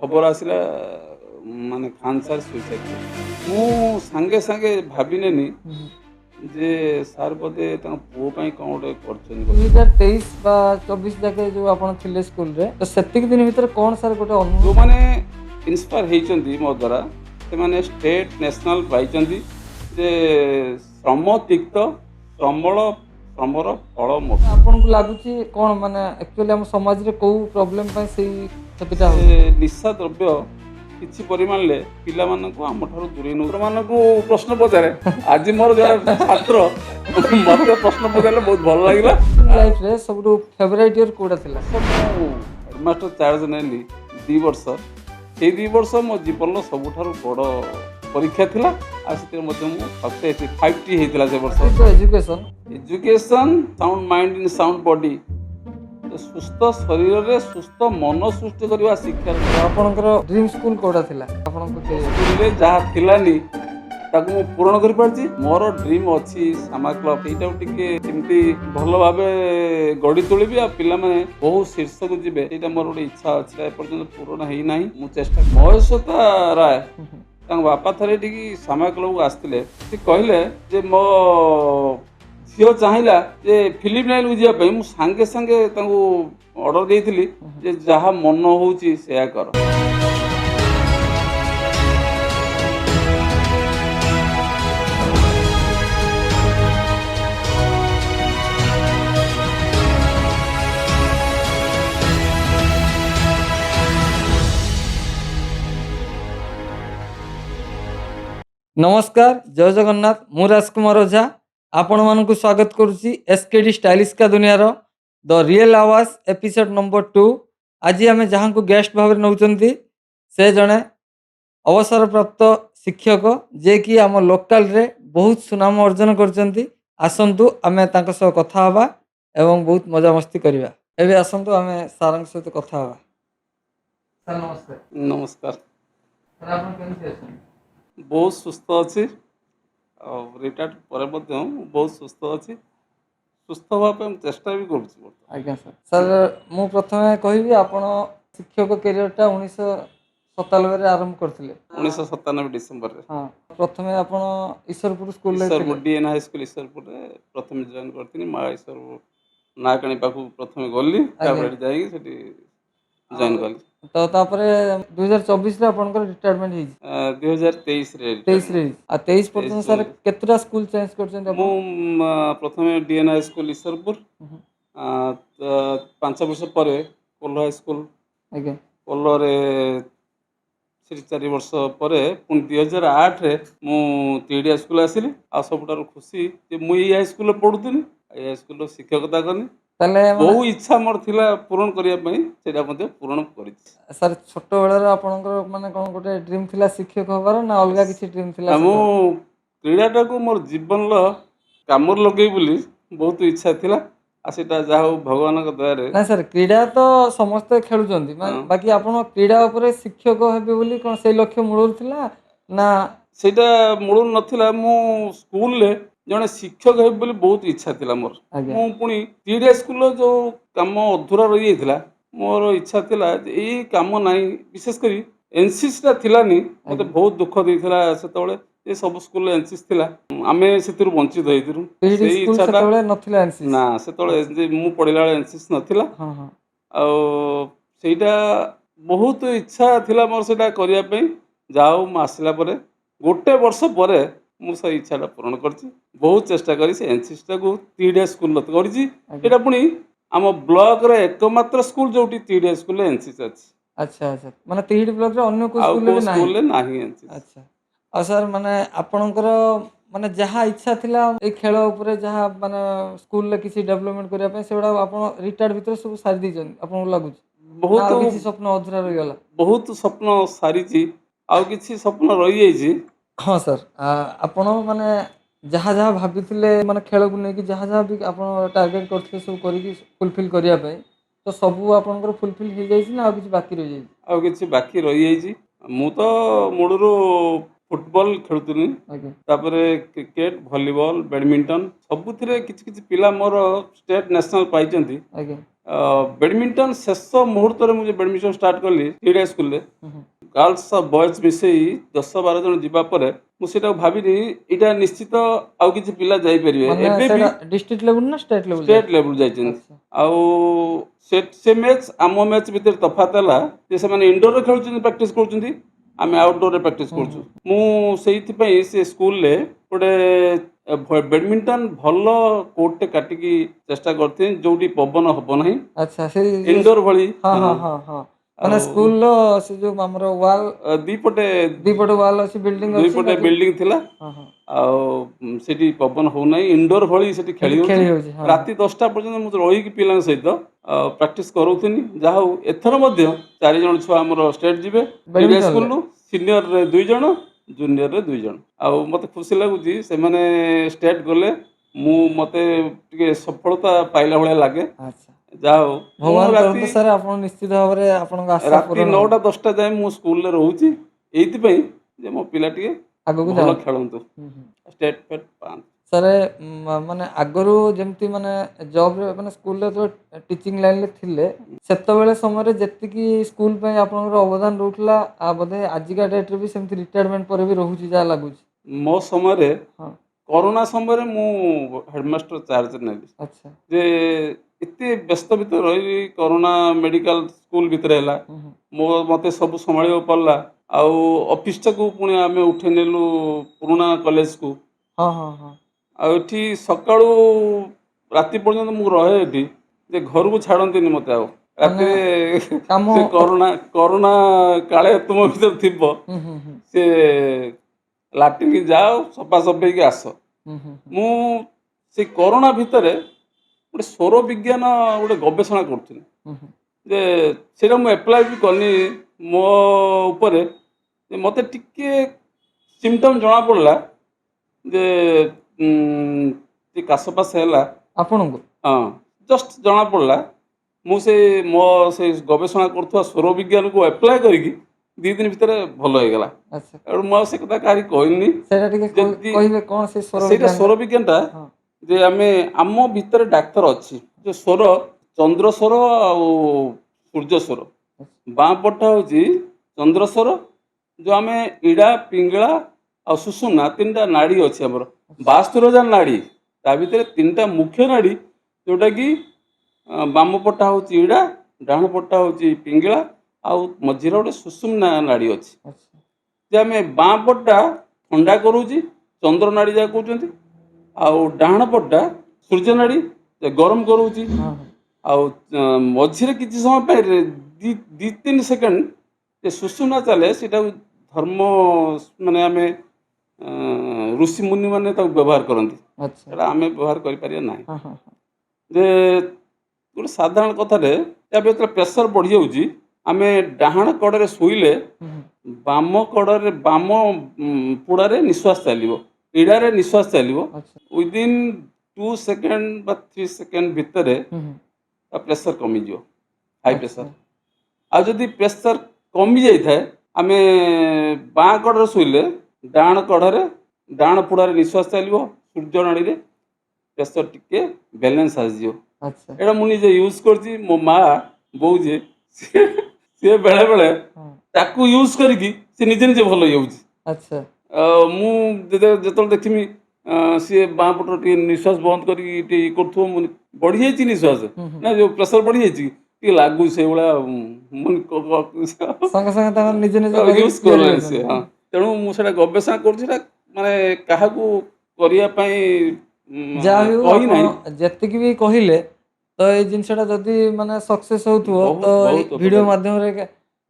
खबर आसला माने खान सार सुइसाइड मु सांगे सांगे भाविनेनी जे सार बोधे पुओ कौन गोटे कर 2023 बा 24 जाके जो आपण थिले स्कूल रे तो सेतिक दिन भीतर कोन सर गोटे जो माने इंस्पायर हेचंदी मो द्वारा से माने स्टेट नेशनल पाइचंदी जे श्रम तिक्त श्रमल श्रमर फल मोट आपन को लागुची कोन माने एक्चुअली हम समाज रे को प्रॉब्लम पय सेही क्षतिटा हो निशा द्रव्य किसी परिमाण ले पिला मानक आम ठार दूरे मानक प्रश्न पचारे आज मोर जरा छात्र मत प्रश्न पचारे बहुत भल लगे लाइफ रे सब फेवरेट ईयर कोडा थिला हेडमास्टर चार्ज नेली 2 वर्ष से 2 वर्ष मो जीवन सबुठार बड़ परीक्षा थिला आ से मु सक्सेस 5टी हेतिला से वर्ष education education sound mind in sound body सुस्थ शरीर रे सुस्थ मन सृष्टि करवा शिक्षा आपनकर ड्रीम स्कूल कोडा थिला आपनको स्कूल रे जहा थिलानी ताकू मु पूर्ण कर पारची मोर ड्रीम अछि सामा क्लब एटा टिके केमती भलो भाबे गडी तोलिबी आ पिला माने बहुत शीर्ष को जिबे एटा मोर ओडी इच्छा अछि ए पर्यंत पूर्ण हेई नाही मु चेष्टा महेशता राय तांग बापा थरे टिकी सामा क्लब को आस्तिले से कहले जे मो झील चाहिला जे फिल्म लाइन को जावाई मु सांगे सांगे तांको ऑर्डर देइथिली जे जहा मन होउची सेया कर नमस्कार जय जगन्नाथ मु राजकुमार ओझा आपण मानक स्वागत करुच्ची एसकेडी स्टाइलिश का दुनिया द रियल आवाज एपिसोड नंबर 2 आज आम जहाँ को गेस्ट भाव नौकरी से जड़े अवसर प्राप्त शिक्षक जे कि आम लोकल रे बहुत सुनाम अर्जन करचंती आसंतु आमे तांको सह कथा हवा एवं बहुत मजा मस्ती करवा एबे आसंतु आमे सारंग सहित कथा हवा सर नमस्कार नमस्कार सर आपण केमति अछन बहुत सुस्थ अच्छी रिटायर्ड पर बहुत सुस्थ अच्छी सुस्थ हाँपे चेष्टा भी करुँ आज्ञा सर सर मु प्रथम कहबी आपण शिक्षक कैरियरटा 1997 रे आरंभ करथिले 1997 डिसेंबर रे हां प्रथम आपण ईश्वरपुर स्कूल रे Ishwarpur DN high school Ishwarpur रे प्रथम जॉइन करथिनी मा ईश्वरपुर नाकाणी पाखु प्रथम गली तापर जाई सेठी जॉइन कली तो तापरे 2024 रे आपनकर रिटायरमेंट हेई 2023 रे 23 रे आ 23 पर्यंत सर केतरा स्कूल चेंज करछन मु प्रथम डीएन हाई स्कूल ईश्वरपुर 5 वर्ष पर कोल्लो हाई स्कूल आगे कोल्लो रे 4 वर्ष पर पुणी 2008 रे मु तीडिया स्कूल आसिली आ सबुठार खुशी जे मु ई हाई स्कूल पढुतनी ई हाई स्कूल शिक्षकता करनी तले बहु इच्छा मोर थिला पूर्ण करिया पई सेटा मध्ये पूर्ण करिछि सर छोटो बेला आपनकर माने कोन गोटे ड्रीम थिला शिक्षक होबार ना अलगा किछि ड्रीम थिला मु क्रीडाटा को मोर जीवन ल कामर लगेई बोली बहुत इच्छा थिला आ सेटा जाहो भगवान के दया रे ना सर क्रीडा तो समस्त खेलुचंदी बाकी आपण क्रीडा ऊपर शिक्षक हेबे बोली कोन से लक्ष्य मूल थिला ना सेटा मूल नथिला मु स्कूल ले जने शिक्षक हेबे बोली बहुत इच्छा थिला मोर मु पुनी तीडिया स्कूल जो काम अधूरा रही जाइथिला मोर इच्छा थिला ए काम नाही विशेष करी एनसीसी ता थिलानी मते बहुत दुख देइथिला सेतबेले ए सब स्कूल एनसीसी थिला आमे सेतिरु वंचित होइतिरु सेई इच्छा सेतबेले नथिला एनसीसी ना सेतबेले जे मु पढिला एनसीसी नथिला हां हां आ सेटा बहुत इच्छा थिला मोर सेटा करिया पई जाऊ म आसिला परे गोटे वर्ष परे मु से इच्छाटा पूर्ण करछि बहुत चेष्टा करी से एनसीसी को तीडिया स्कूल करछि एटा पुनी आम ब्लॉक रे एकमात्र स्कूल जोटी तीडिया स्कूल एनसीसी अछि अच्छा अच्छा माने तीडी ब्लॉक रे अन्य को स्कूल ले नाही एनसीसी अच्छा आ सर माने आपनकर माने जहा इच्छा थिला ए खेल ऊपर जहा माने स्कूल ले किसी डेवलपमेंट करिया पे सेडा आपण रिटायर्ड भीतर सब सारी दिजन आपन लागु बहुत किसी स्वप्न अधूरा रहि गेला बहुत स्वप्न सारीची आ किसी स्वप्न रहि जाईची हाँ सर आपण माने जहाँ जहाँ भाभी माने खेल को लेकिन जहाँ जहाँ भी आप टार्गेट करते सब करी फुलफिल करने तो सबू आपंकर फुलफिल हो जाए ना किसी बाकी रही जाए आ किसी बाकी रही जाइए मु तो मूलरू फुटबॉल खेलुनी तापर क्रिकेट वॉलीबॉल बैडमिंटन सबुथिरे किछि किछि पिला मोर स्टेट नेशनल पाइचंती बैडमिंटन शेष मुहूर्त में मुझे बैडमिंटन स्टार्ट कली क्रीड़ा स्कूल रे गर्ल्स और बॉयज मिसई 10-12 जन जीवा पर मुझे भाविनी यहाँ निश्चित आउ किसी पिला जाइपारे ମାନେ एबे भी ସେଟା डिस्ट्रिक्ट लेवल ना स्टेट लेवल स्टेट लेवल जाइछन अच्छा आउ से मैच आम मैच भितर तफात है जे से इनडोर खेलुछन प्रैक्टिस करूछन आम आउटडोर प्रैक्टिस करूछु मु सेइथि से स्कूल रे गोटे बैडमिंटन भल कोर्टे काटिकी चेष्टा करते जोटी पवन हम ना अच्छा से इनडोर भली हाँ हाँ हाँ हाँ ମାନେ ସ୍କୁଲର ସେ ଯୋଉ ଆମର ୱାଲ୍ दीपटे ଦିପଟ ୱାଲ୍ ଅଛି ବିଲ୍ଡିଂ दुई ଅଛି पटे ବାକି बिल्डिंग थिला ହଁ ହଁ ଆଉ ସେଠି ପବନ ହଉନାହିଁ ଇନଡୋର ଭଳି ସେଠି ଖେଳି ସେଠି ଖେଳି ହେଉଛି ହଉଛି ହଁ ରାତି 10ଟା ପର୍ଯ୍ୟନ୍ତ ମୁଁ ରହିକି ପିଲାଙ୍କ ସହିତ ପ୍ରାକ୍ଟିସ୍ କରୁଥିଲି ଯାହା ହଉ ଏଥର ମଧ୍ୟ 4 ଜଣ ଛୁଆ ଆମର ଷ୍ଟେଟ୍ ଯିବେ କ୍ରୀଡ଼ା ବ୍ୟାଡମିଣ୍ଟନରେ ସ୍କୁଲରୁ ସିନିୟରରେ 2 ଜଣ ଜୁନିୟରରେ 2 ଜଣ ଆଉ ମୋତେ ଖୁସି ଲାଗୁଛି ସେମାନେ ଷ୍ଟେଟ୍ ଗଲେ ମୁଁ ମୋତେ ଟିକେ ସଫଳତା ପାଇଲା ଭଳିଆ ଲାଗେ ଆଚ୍ଛା ଯାହା ହଉ ମୁଁ ଭଗବାନ ରାତି କରନ୍ତୁ ସାର୍ ଆପଣ ନିଶ୍ଚିତ ଭାବରେ ଆପଣଙ୍କ ଆଶା ରାତି ପୂରଣ 9ଟା 10ଟା ଯାଏଁ ମୁଁ ସ୍କୁଲରେ ରହୁଛି ଏଇଥିପାଇଁ ଯେ ମୋ ପିଲା ଟିକେ ଆଗକୁ ଭଲ ଯାଉ ଖେଳନ୍ତୁ ଷ୍ଟେଟ୍ ଫେଟ୍ ପାଆନ୍ତୁ ସାର୍ ମାନେ ଆଗରୁ ଯେମିତି ମାନେ ଜବ୍ରେ ମାନେ ସ୍କୁଲରେ ଯେତେବେଳେ ଟିଚିଂ ଲାଇନ୍ରେ ଥିଲେ ସେତେବେଳେ ସମୟରେ ଯେତିକି ସ୍କୁଲ ପାଇଁ ଆପଣଙ୍କର ଅବଦାନ ରହୁଥିଲା ବୋଧେ ଆଜିକା ଡେଟ୍ରେ ବି ସେମିତି ରିଟାୟାରମେଣ୍ଟ ପରେ ବି ରହୁଛି ଯାହା ଲାଗୁଛି ମୋ ସମୟରେ ହଁ କରୋନା ସମୟରେ ମୁଁ ହେଡ଼ମାଷ୍ଟର ଚାର୍ଜ ନେଲି ଆଚ୍ଛା ଯେ ଏତେ ବ୍ୟସ୍ତ ଭିତରେ ରହିଲି କରୋନା ମେଡ଼ିକାଲ ସ୍କୁଲ ଭିତରେ ହେଲା ମୋତେ ସବୁ ସମ୍ଭାଳିବାକୁ ପଡ଼ିଲା ଆଉ ଅଫିସଟାକୁ ପୁଣି ଆମେ ଉଠେଇ ନେଲୁ ପୁରୁଣା କଲେଜକୁ ହଁ ହଁ ହଁ ଆଉ ଏଠି ସକାଳୁ ରାତି ପର୍ଯ୍ୟନ୍ତ ମୁଁ ରହେ ଏଠି ଯେ ଘରକୁ ଛାଡ଼ନ୍ତିନି ମୋତେ ଆଉ ମାନେ ରାତିରେ କାମ ସେ କରୋନା କାଳେ ତୁମ ଭିତରେ ଥିବ ହୁଁ ହୁଁ ହୁଁ ସେ ଲାଟ୍ରିନ୍ ଯାଅ ସଫାସଫି ହେଇକି ଆସ ହୁଁ ହୁଁ ମୁଁ ସେ କରୋନା ଭିତରେ ଗୋଟେ ସୌର ବିଜ୍ଞାନ ଗୋଟେ ଗବେଷଣା କରୁଥିଲି ହୁଁ ହୁଁ ଯେ ସେଇଟା ମୁଁ ଆପ୍ଲାଏ ବି କଲି ମୋ ଉପରେ ଯେ ମୋତେ ଟିକେ ସିମ୍ପଟମ୍ ଜଣାପଡ଼ିଲା ଯେ କାଶ ପାସ ହେଲା ଆପଣଙ୍କୁ ହଁ ଜଷ୍ଟ ଜଣାପଡ଼ିଲା ମୁଁ ସେ ଗବେଷଣା କରୁଥିବା ସୌର ବିଜ୍ଞାନକୁ ଆପ୍ଲାଏ କରିକି 2 ଦିନ ଭିତରେ ଭଲ ହେଇଗଲା ଆଚ୍ଛା ତେଣୁ ମୁଁ ଆଉ ସେ କଥା କାହାରି କହିନି ସେଇଟା ଟିକେ ଯଦି କହିବେ କ'ଣ ସେ ସ୍ୱର ସେଇଟା ବିଜ୍ଞାନଟା ସୌର ବିଜ୍ଞାନଟା ହଁ ଯେ ଆମ ଭିତରେ ଡାକ୍ତର ଅଛି ଯେ ସ୍ୱର ଚନ୍ଦ୍ର ସ୍ୱର ଆଉ ସୂର୍ଯ୍ୟ ସ୍ୱର ବାଁ ପଟଟା ହେଉଛି ଚନ୍ଦ୍ର ସ୍ୱର ଯେଉଁ ଆମେ ଇଡ଼ା ପିଙ୍ଗଳା ଆଉ ସୁଷୁମ୍ନା 3ଟା ନାଡ଼ି ଅଛି ଆମର 72,000 ନାଡ଼ି ତା ଭିତରେ 3ଟା ମୁଖ୍ୟ ନାଡ଼ି ଯେଉଁଟାକି ବାମ ପଟଟା ହେଉଛି ଇଡ଼ା ଡାହାଣ ପଟଟା ହେଉଛି ପିଙ୍ଗଳା ଆଉ ମଝିରେ ଗୋଟେ ସୁଷୁମ୍ନା ନାଡ଼ି ଅଛି ଆଚ୍ଛା ଯେ ଆମେ ବାଁ ପଟଟା ଥଣ୍ଡା କରୁଛି ଚନ୍ଦ୍ର ନାଡ଼ି ଯାହା କହୁଛନ୍ତି ଆଉ ଡାହାଣ ପଟଟା ସୂର୍ଯ୍ୟ ନାଡ଼ି ଯେ ଗରମ କରୁଛି ହଁ ହଁ ଆଉ ମଝିରେ କିଛି ସମୟ ପାଇଁ 2-3 ସେକେଣ୍ଡ ଯେ ସୁଷୁମ୍ନା ଚାଲେ ସେଇଟାକୁ ଧର୍ମ ମାନେ ଆମେ ଋଷିମୁନି ମାନେ ତାକୁ ବ୍ୟବହାର କରନ୍ତି ଆଚ୍ଛା ସେଇଟା ଆମେ ବ୍ୟବହାର କରିପାରିବା ନାହିଁ ହଁ ହଁ ହଁ ଯେ ଗୋଟେ ସାଧାରଣ କଥାରେ ତା ଭିତରେ ପ୍ରେସର ବଢ଼ିଯାଉଛି ଆମେ ଡାହାଣ କଡ଼ରେ ଶୋଇଲେ ହୁଁ ହୁଁ ବାମ କଡ଼ରେ ବାମ ପୁଡ଼ାରେ ନିଶ୍ୱାସ ଚାଲିବ ଇଡ଼ାରେ ନିଶ୍ୱାସ ଚାଲିବ ଆଚ୍ଛା ୱିଦିନ୍ 2 ସେକେଣ୍ଡ ବା 3 ସେକେଣ୍ଡ ଭିତରେ ହୁଁ ହୁଁ ତା ପ୍ରେସର କମିଯିବ ହାଇ ଆଚ୍ଛା ପ୍ରେସର ଆଉ ଯଦି ପ୍ରେସର କମି ଯାଇଥାଏ ଆମେ ବାଁ କଡ଼ରେ ଶୋଇଲେ ଡାହାଣ କଡ଼ରେ ଡାହାଣ ପୁଡ଼ାରେ ନିଶ୍ୱାସ ଚାଲିବ ସୂର୍ଯ୍ୟ ନାଡ଼ୀରେ ପ୍ରେସର ଟିକେ ବାଲାନ୍ସ ଆସିଯିବ ଆଚ୍ଛା ଏଇଟା ମୁଁ ନିଜେ ୟୁଜ୍ କରିଛି ମୋ ମା ବୋଉ ଯିଏ ସିଏ ବେଳେବେଳେ ହଁ ତାକୁ ୟୁଜ୍ କରିକି ସେ ନିଜେ ନିଜେ ଭଲ ହେଇଯାଉଛି ଆଚ୍ଛା ମୁଁ ଯେତେବେଳେ ଦେଖିମି ସିଏ ବାଁ ପଟର ଟିକେ ନିଶ୍ୱାସ ବନ୍ଦ କରିକି ଟିକେ ଇଏ କରୁଥିବ ମୁଁ ବଢ଼ିଯାଇଛି ନିଶ୍ୱାସ ହୁଁ ହୁଁ ନା ଯେଉଁ ପ୍ରେସର ବଢ଼ିଯାଇଛି ଟିକେ ଲାଗୁଛି ସେଇଭଳିଆ ସାଙ୍ଗେ ସାଙ୍ଗେ ତାଙ୍କର ନିଜେ ନିଜେ କରିକି ୟୁଜ୍ ତିଆରି କରେ ସେ କରୁଛନ୍ତି ହଁ ତେଣୁ ମୁଁ ସେଇଟା ଗବେଷଣା କରୁଛି ସେଇଟା ମାନେ କାହାକୁ କରିବା ପାଇଁ ଯାହା ବି ହଉ କହି ଆପଣ ନାହିଁ ଯେତିକି ବି କହିଲେ ତ ଏଇ ଜିନିଷଟା ଯଦି ମାନେ ସକ୍ସେସ୍ ହଉଥିବ ତ ବହୁତ ଏଇ ବହୁତ ଭିଡ଼ିଓ ଉପକାରୀ ମାଧ୍ୟମରେ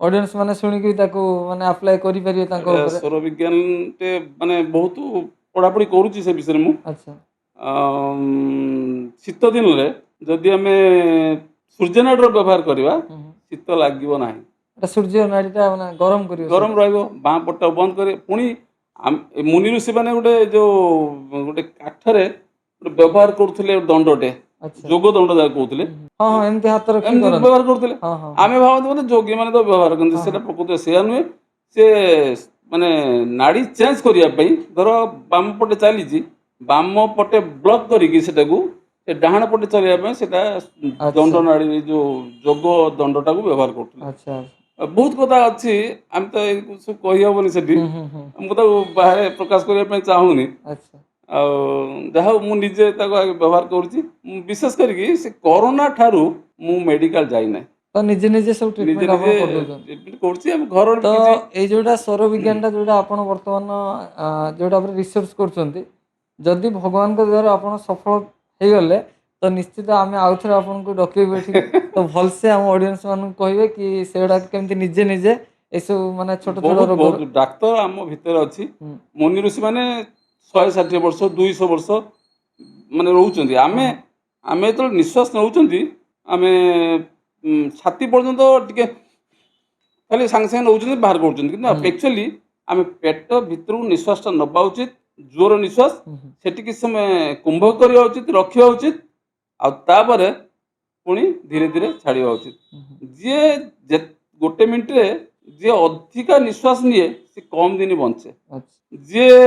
ଅଡ଼ିଏନ୍ସ ମାନେ ଶୁଣିକି ତାକୁ ମାନେ ଆପ୍ଲାଏ କରିପାରିବେ ତାଙ୍କ ଏଇଟା ଉପରେ ସୌର ବିଜ୍ଞାନଟେ ମାନେ ବହୁତ ପଢ଼ାପଢ଼ି କରୁଛି ସେ ବିଷୟରେ ମୁଁ ଆଚ୍ଛା ଶୀତ ଦିନରେ ଯଦି ଆମେ ସୂର୍ଯ୍ୟନାଡ଼ର ବ୍ୟବହାର କରିବା ହୁଁ ହୁଁ ଶୀତ ଲାଗିବ ନାହିଁ ଏଟା ସୂର୍ଯ୍ୟ ନାଡିଟା ମାନେ ଗରମ କରିବ ଗରମ ସେଇଟା ରହିବ ବାଁ ପଟଟା ବନ୍ଦ କରିବେ ପୁଣି ମୁନି ଋଷିମାନେ ଗୋଟେ କାଠରେ ଗୋଟେ ବ୍ୟବହାର କରୁଥିଲେ ଦଣ୍ଡଟେ ଆଚ୍ଛା ଯୋଗ ଦଣ୍ଡ ଯାହା କହୁଥିଲେ ହଁ ହଁ ଏମିତି ହାତ ରଖିକି ଏମିତି କରନ୍ତି ବ୍ୟବହାର କରୁଥିଲେ ହଁ ହଁ ହଁ ଆମେ ଭାବନ୍ତି ବୋଧେ ଯୋଗୀମାନେ ତ ବ୍ୟବହାର କରନ୍ତି ହଁ ସେଇଟା ହଁ ପ୍ରକୃତରେ ସେଇଆ ନୁହେଁ ସେ ମାନେ ନାଡ଼ି ଚେଞ୍ଜ କରିବା ପାଇଁ ଧର ବାମ ପଟେ ଚାଲିଛି ବାମ ପଟେ ବ୍ଲକ୍ କରିକି ସେଟାକୁ ସେ ଡାହାଣ ପଟେ ଚଲେଇବା ପାଇଁ ସେଟା ଦଣ୍ଡ ନାଡ଼ି ଯୋଉ ଯୋଗ ଦଣ୍ଡଟାକୁ ବ୍ୟବହାର କରୁଥିଲେ। ଆଚ୍ଛା ବହୁତ କଥା ଅଛି, ଆମେ ତ ଏଇ ସବୁ କହିହେବନି ସେଠି, ହୁଁ ହୁଁ ହୁଁ ମୁଁ ତାକୁ ବାହାରେ ପ୍ରକାଶ କରିବା ପାଇଁ ଚାହୁଁନି। ଆଚ୍ଛା ଆଉ ଯାହା ହଉ ମୁଁ ନିଜେ ତାକୁ ଆଗେ ବ୍ୟବହାର କରୁଛି। ମୁଁ ବିଶେଷ କରିକି ସେ କରୋନା ଠାରୁ ମୁଁ ମେଡ଼ିକାଲ ଯାଇନାହିଁ, ତ ନିଜେ ନିଜେ ସବୁ ନିଜେ ଟ୍ରିଟମେଣ୍ଟ ଆପଣ ନିଜେ କରିଦଉଛନ୍ତି। ଟ୍ରିଟମେଣ୍ଟ କରୁଛି। ଆମେ ଘରର ତ ବି କିଛି ଏଇ ଯୋଉଟା ସୌର ବିଜ୍ଞାନଟା ଯୋଉଟା ଆପଣ ବର୍ତ୍ତମାନ ଯୋଉଟା ଉପରେ ରିସର୍ଚ୍ଚ କରୁଛନ୍ତି, ଯଦି ଭଗବାନଙ୍କ ଦ୍ୱାରା ଆପଣ ସଫଳ ହେଇଗଲେ ତ ନିଶ୍ଚିତ ଆମେ ଆଉଥରେ ଆପଣଙ୍କୁ ଡକେଇବୁ ଏଠିକି, ତ ଭଲସେ ଆମ ଅଡ଼ିଏନ୍ସ ମାନଙ୍କୁ କହିବେ କି ସେଗୁଡ଼ା କେମିତି ନିଜେ ନିଜେ ଏସବୁ ମାନେ ଛୋଟ ଛୋଟ ବହୁତ ରୋଗର। ବହୁତ ଡାକ୍ତର ଆମ ଭିତରେ ଅଛି। ହୁଁ ମୁନି ଋଷି ମାନେ 160 ବର୍ଷ 200 ବର୍ଷ ମାନେ ରହୁଛନ୍ତି। ଆମେ ହୁଁ ଆମେ ଯେତେବେଳେ ନିଶ୍ୱାସ ନେଉଛନ୍ତି, ଆମେ ଛାତି ପର୍ଯ୍ୟନ୍ତ ଟିକେ ଖାଲି ସାଙ୍ଗେ ସାଙ୍ଗେ ନେଉଛନ୍ତି ବାହାର କରୁଛନ୍ତି, କିନ୍ତୁ ହୁଁ ଆକ୍ଚୁଆଲି ଆମେ ପେଟ ଭିତରକୁ ନିଶ୍ୱାସଟା ନେବା ଉଚିତ, ଜୋର ନିଶ୍ୱାସ ହୁଁ ହୁଁ ସେଠି କିଛି ସମୟ କୁମ୍ଭ କରିବା ଉଚିତ, ରଖିବା ଉଚିତ, ଆଉ ତାପରେ ପୁଣି ଧୀରେ ଧୀରେ ଛାଡ଼ିବା ଉଚିତ। ହୁଁ ହୁଁ। ଯିଏ ଗୋଟେ ମିନିଟରେ ଯିଏ ଅଧିକା ନିଶ୍ୱାସ ନିଏ ସେ କମ ଦିନ ବଞ୍ଚେ, ଆଚ୍ଛା ଯିଏ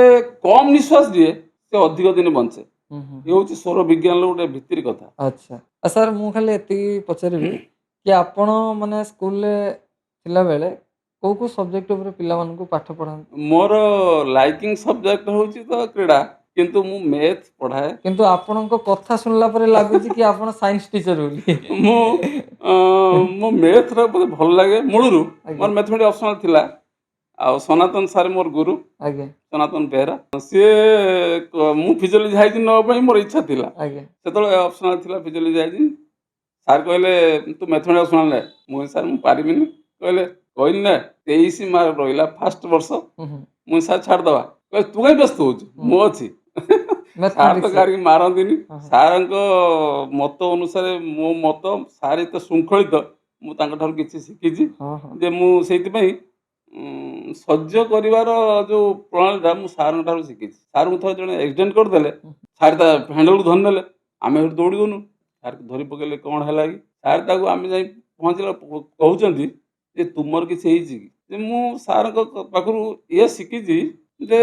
କମ ନିଶ୍ୱାସ ନିଏ ସେ ଅଧିକ ଦିନ ବଞ୍ଚେ। ହୁଁ ହୁଁ ଏ ହେଉଛି ସୌର ବିଜ୍ଞାନର ଗୋଟେ ଭିତ୍ତିରି କଥା। ଆଚ୍ଛା। ସାର୍ ମୁଁ ଖାଲି ଏତିକି ପଚାରିବି କି ଆପଣ ମାନେ ସ୍କୁଲରେ ଥିଲାବେଳେ କୋଉ କୋଉ ସବଜେକ୍ଟ ଉପରେ ପିଲାମାନଙ୍କୁ ପାଠ ପଢ଼ାନ୍ତି? ମୋର ଲାଇକିଂ ସବଜେକ୍ଟ ହେଉଛି ତ କ୍ରୀଡ଼ା, କିନ୍ତୁ ମୁଁ ମ୍ୟାଥ୍ ପଢ଼ାଏ। କିନ୍ତୁ ଆପଣଙ୍କ କଥା ଶୁଣିଲା ପରେ ଲାଗୁଛି କି ଆପଣ ସାଇନ୍ସ ଟିଚର ବୋଲି। ମୁଁ ମୋ ମ୍ୟାଥ୍ର ମୋତେ ଭଲ ଲାଗେ ମୂଳରୁ। ଆଜ୍ଞା ମୋର ମ୍ୟାଥମେଟିକ୍ସ ଅପସନାଲ୍ ଥିଲା। ଆଉ ସନାତନ ସାର୍ ମୋର ଗୁରୁ, ଆଜ୍ଞା ସନାତନ ବେହେରା। ସିଏ ମୁଁ ଫିଜିଓଲୋଜି ହାଇଜିନ୍ ନେବା ପାଇଁ ମୋର ଇଚ୍ଛା ଥିଲା। ଆଜ୍ଞା ସେତେବେଳେ ଅପସନାଲ୍ ଥିଲା ଫିଜିଓଲୋଜି ହାଇଜିନ୍। ସାର୍ କହିଲେ ତୁ ମ୍ୟାଥମେଟିକ୍ସ ଅପସନାଲ୍ ନେ। ମୁଁ କହିଲି ସାର୍ ମୁଁ ପାରିବିନି। କହିଲେ କହିଲି ନା 23 ମାର୍କ ରହିଲା ଫାଷ୍ଟ ବର୍ଷ। ହୁଁ ହୁଁ ମୁଁ ସାର୍ ଛାଡ଼ିଦେବା। କହିଲେ ତୁ କାହିଁ ବ୍ୟସ୍ତ ହଉଛୁ, ହୁଁ ମୁଁ ଅଛି। ସାର୍ ତ ମ୍ୟାଥମେଟିକ୍ସରେ। କାହାରିକି ମାରନ୍ତିନି। ହଁ ହଁ ସାରଙ୍କ ମତ ଅନୁସାରେ ମୋ ମତ, ସାର୍ ଏତେ ଶୃଙ୍ଖଳିତ, ମୁଁ ତାଙ୍କଠାରୁ କିଛି ଶିଖିଛି। ହଁ ହଁ ଯେ ମୁଁ ସେଇଥିପାଇଁ ସହ୍ୟ କରିବାର ଯେଉଁ ପ୍ରଣାଳୀଟା ମୁଁ ସାର୍ଙ୍କ ଠାରୁ ଶିଖିଛି। ସାର୍ଙ୍କୁ ଥରେ ଜଣେ ଆକ୍ସିଡେଣ୍ଟ କରିଦେଲେ, ହୁଁ ସାର୍ ତା ହ୍ୟାଣ୍ଡଲକୁ ଧରି ନେଲେ, ଆମେ ସେଠି ଦୌଡ଼ିଗଲୁ। ସାର୍ ଧରି ପକେଇଲେ କ'ଣ ହେଲା କି? ସାର୍ ତାକୁ ଆମେ ଯାଇ ପହଞ୍ଚିଲା କହୁଛନ୍ତି ଯେ ତୁମର କିଛି ହେଇଛି କି? ଯେ ମୁଁ ସାର୍ଙ୍କ ପାଖରୁ ଇଏ ଶିଖିଛି ଯେ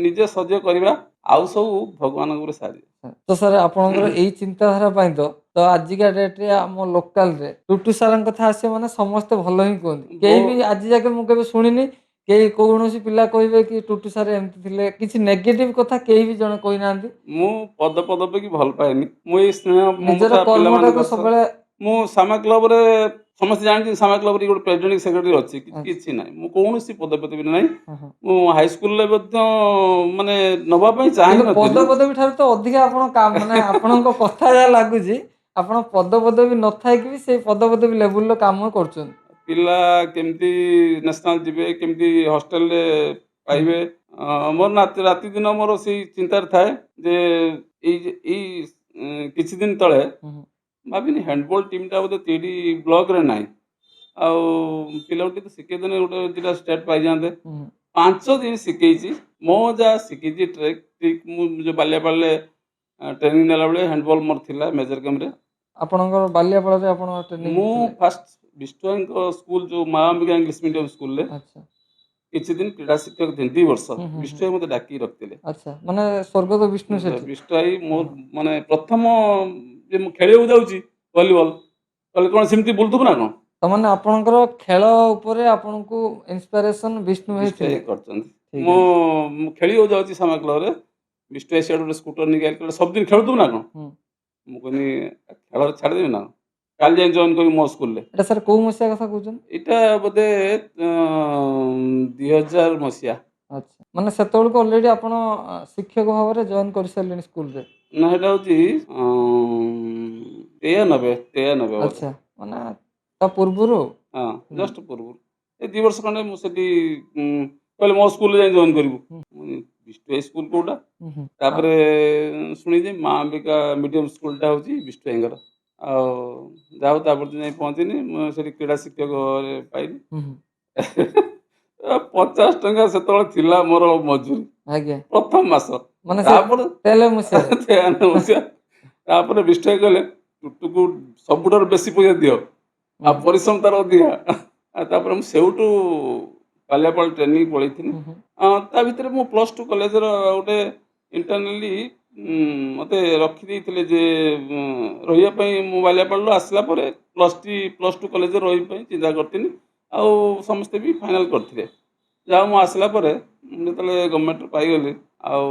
ନିଜେ ସହ୍ୟ କରିବା, ଆଉ ସବୁ ଭଗବାନଙ୍କ ଉପରେ ସାରିବା। ତ ସାର୍ ଆପଣଙ୍କର ଏଇ ଚିନ୍ତାଧାରା ପାଇଁ ତ ଆଜିକା ଡେଟ୍ରେ ଆମ ଲୋକାଲରେ ଟୁଟୁ ସାର୍ଙ୍କ କଥା ଆସିବ ମାନେ ସମସ୍ତେ ଭଲ ହିଁ କୁହନ୍ତି। କେହି ବି ଆଜି ଯାକେ ମୁଁ କେବେ ଶୁଣିନି କେହି କୌଣସି ପିଲା କହିବେ କି ଟୁଟୁ ସାର୍ ଏମିତି ଥିଲେ, କିଛି ନେଗେଟିଭ କଥା କେହି ବି ଜଣେ କହିନାହାନ୍ତି। ମୁଁ ପଦପଦବୀକି ଭଲ ପାଏନି। ମୁଁ ଏଇ ସ୍ନେହ ନିଜର ମମତା କର୍ମଟାକୁ ପିଲାମାନଙ୍କ ସହ। ସବୁବେଳେ ମୁଁ ସାମା କ୍ଲବରେ ସମସ୍ତେ ଜାଣିଛନ୍ତି, ସାମା କ୍ଲବରେ ଗୋଟେ ପ୍ରେସିଡେଣ୍ଟ ସେକ୍ରେଟାରୀ ଅଛି। ଆଚ୍ଛା, କିଛି ନାହିଁ, ମୁଁ କୌଣସି ପଦପଦବୀ ନାହିଁ। ହଁ ହଁ ମୁଁ ହାଇସ୍କୁଲରେ ମଧ୍ୟ ମାନେ ନେବା ପାଇଁ ଚାହିଁ କିନ୍ତୁ ନଥିଲି। ପଦପଦବୀ ଠାରୁ ତ ଅଧିକା ଆପଣ ମାନେ ଆପଣଙ୍କ କଥା ଯାହା ଲାଗୁଛି ଆପଣ ପଦପଦବୀ ନଥାଇକି ବି ସେଇ ପଦପଦବୀ ଲେବୁଲର କାମ କରୁଛନ୍ତି। ପିଲା କେମିତି ନ୍ୟାସନାଲ୍ ଯିବେ, କେମିତି ହଷ୍ଟେଲରେ ହୁଁ ପାଇବେ, ମୋର ରାତି ଦିନ ମୋର ସେଇ ଚିନ୍ତାରେ ଥାଏ ଯେ ଏଇ କିଛି ଦିନ ତଳେ ହୁଁ ହୁଁ ଭାବିନି ହ୍ୟାଣ୍ଡବଲ୍ ଟିମ୍ଟା ବୋଧେ 3ଟି ବ୍ଲକରେ ନାହିଁ, ଆଉ ପିଲାଙ୍କୁ ଟିକେ ଶିଖେଇଦେଲେ ଗୋଟେ ଦୁଇଟା ଷ୍ଟେଟ୍ ପାଇଯାଆନ୍ତେ। ହୁଁ ହୁଁ 5 ଦିନ ଶିଖେଇଛି। ମୋ ଯାହା ଶିଖିଛି ଟ୍ରିକ୍ ମୁଁ ଯେଉଁ ବାଲିଆପାଳରେ ଟ୍ରେନିଂ ନେଲାବେଳେ ହ୍ୟାଣ୍ଡବଲ୍ ମୋର ଥିଲା ମେଜର ଗେମ୍ରେ। ଆପଣଙ୍କର ବାଲିଆପାଳରେ ଆପଣ ଟ୍ରେନିଂ ମୁଁ ଥିଲେ? ଫାଷ୍ଟ ବିଷ୍ଣୁଭାଇଙ୍କ ସ୍କୁଲ ଯେଉଁ ମା ଅମ୍ବିକା ଇଂଲିଶ ମିଡ଼ିୟମ୍ ସ୍କୁଲରେ ଆଚ୍ଛା କିଛି ଦିନ କ୍ରୀଡ଼ା ଶିକ୍ଷକ ଥିଲି 2 ବର୍ଷ। ହୁଁ ହୁଁ ହୁଁ ବିଷ୍ଣୁଭାଇ ମୋତେ ଡାକିକି ରଖିଥିଲେ। ଆଚ୍ଛା ମାନେ ସ୍ୱର୍ଗତ ବିଷ୍ଣୁ ସେଠି। ବିଷ୍ଣୁଭାଇ ମୋ ହଁ ହଁ ମାନେ ପ୍ରଥମ ଯେ ମୁଁ ଖେଳିବାକୁ ଯାଉଛି ଭଲିବଲ୍, କହିଲେ କ'ଣ ସେମିତି ବୁଲୁଥିବୁ ନା କ'ଣ? ତାମାନେ ଆପଣଙ୍କର ଖେଳ ଉପରେ ଆପଣଙ୍କୁ ଇନ୍ସପାଇରେସନ୍ ବିଷ୍ଣୁ ଭାଇ ଥିଲେ। ବିଷ୍ଣୁଭାଇ କରିଛନ୍ତି। ଠିକ୍ ମୁଁ ଅଛି। ଖେଳିବାକୁ ଯାଉଛି ସାମା କ୍ଲବରେ, ବିଷ୍ଣୁଭାଇ ସିଆଡ଼ୁ ଗୋଟେ ସ୍କୁଟର ନେଇକି ଆଇଲେ, କହିଲେ ସବୁଦିନ ଖେଳୁଥିବୁ ନା କ'ଣ? ହୁଁ ମୁଁ କହିଲି ଖେଳରେ ଛାଡ଼ିଦେବି ନା, କାଲି ଯାଇ ଜଏନ୍ କରିବି ମୋ ସ୍କୁଲରେ। ଏଇଟା ସାର୍ କୋଉ ମସିହା କଥା କହୁଛନ୍ତି? ଏଇଟା ବୋଧେ 2000 ମସିହା। ଆଚ୍ଛା ମାନେ ସେତେବେଳକୁ ଅଲରେଡି ଆପଣ ଶିକ୍ଷକ ଭାବରେ ଜଏନ୍ କରିସାରିଲେଣି ସ୍କୁଲରେ। ନା ସେଇଟା ହେଉଛି 93 ବୋଧେ। ଆଚ୍ଛା ମାନେ ତା ପୂର୍ବରୁ। ହଁ ହୁଁ ଜଷ୍ଟ ପୂର୍ବରୁ ଏ 2 ବର୍ଷ ଖଣ୍ଡେ ମୁଁ ସେଠି କହିଲେ ମୋ ସ୍କୁଲରେ ଯାଇ ଜଏନ୍ କରିବୁ। ହୁଁ ବିଷ୍ଣୁ ସ୍କୁଲ କୋଉଟା? ହୁଁ ହୁଁ ତାପରେ ଶୁଣିଲି ମା ଅମ୍ବିକା ମିଡ଼ିୟମ୍ ସ୍କୁଲଟା ହେଉଛି ବିଷ୍ଣୁଭାଇଙ୍କର। ଆଉ ଯାହା ହଉ ତାପରେ ଯାଇ ପହଞ୍ଚିନି, ମୁଁ ସେଠି କ୍ରୀଡ଼ା ଶିକ୍ଷକରେ ପାଇଲି। ହୁଁ ହୁଁ 50 ଟଙ୍କା ସେତେବେଳେ ଥିଲା ମୋର ମଜୁରୀ ଆଜ୍ଞା ପ୍ରଥମ ମାସ। ମାନେ ସେ ତାପରେ ତେଲେ ମସିହାରେ। 93 ମସିହା। ତାପରେ ବିଷ୍ଣୁଭାଇ କହିଲେ ଟୁଟୁକୁ ସବୁଠାରୁ ବେଶୀ ପଇସା ଦିଅ, ହୁଁ ଆଉ ପରିଶ୍ରମ ତାର ଅଧିକା। ଆଉ ତାପରେ ମୁଁ ସେଇଠୁ ବାଲିଆପାଳ ଟ୍ରେନିଂ ପଳେଇଥିଲି। ହୁଁ ହୁଁ ତା ଭିତରେ ମୁଁ +2 କଲେଜର ଗୋଟେ ଇଣ୍ଟରନାଲି ମୋତେ ରଖିଦେଇଥିଲେ ଯେ ରହିବା ପାଇଁ ମୁଁ ବାଲିଆପାଳରୁ ଆସିଲା ପରେ +2 କଲେଜରେ ରହିବା ପାଇଁ ଚିନ୍ତା କରିଥିଲି। ଆଉ ସମସ୍ତେ ବି ଫାଇନାଲ୍ କରିଥିଲେ। ଯାହା ହଉ ମୁଁ ଆସିଲା ପରେ ମୁଁ ଯେତେବେଳେ ଗଭର୍ଣ୍ଣମେଣ୍ଟରୁ ପାଇଗଲି ଆଉ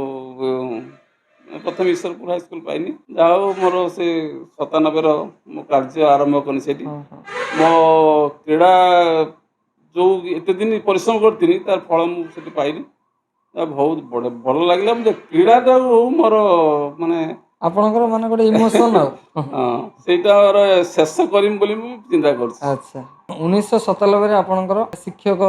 ପ୍ରଥମେ ଈଶ୍ୱରପୁର ହାଇସ୍କୁଲ ପାଇନି। ଯାହା ହଉ ମୋର ସେ 97ର ମୁଁ କାର୍ଯ୍ୟ ଆରମ୍ଭ କଲି ସେଠି। ହଁ ହଁ ମୋ କ୍ରୀଡ଼ା ଯେଉଁ ଏତେ ଦିନ ପରିଶ୍ରମ କରିଥିଲି ତାର ଫଳ ମୁଁ ସେଠି ପାଇଲି। ବହୁତ ଭଲ ଲାଗିଲା। ମୁଁ କ୍ରୀଡ଼ାଟାକୁ ମୋର ମାନେ ଆପଣଙ୍କର ମାନେ ଗୋଟେ ଇମୋସନ୍ ଆଉ ସେଇଟା ମୋର ଶେଷ କରିମି ବୋଲି ମୁଁ ଚିନ୍ତା କରୁଛି। ଆଚ୍ଛା 1997ରେ ଆପଣଙ୍କର ଶିକ୍ଷକ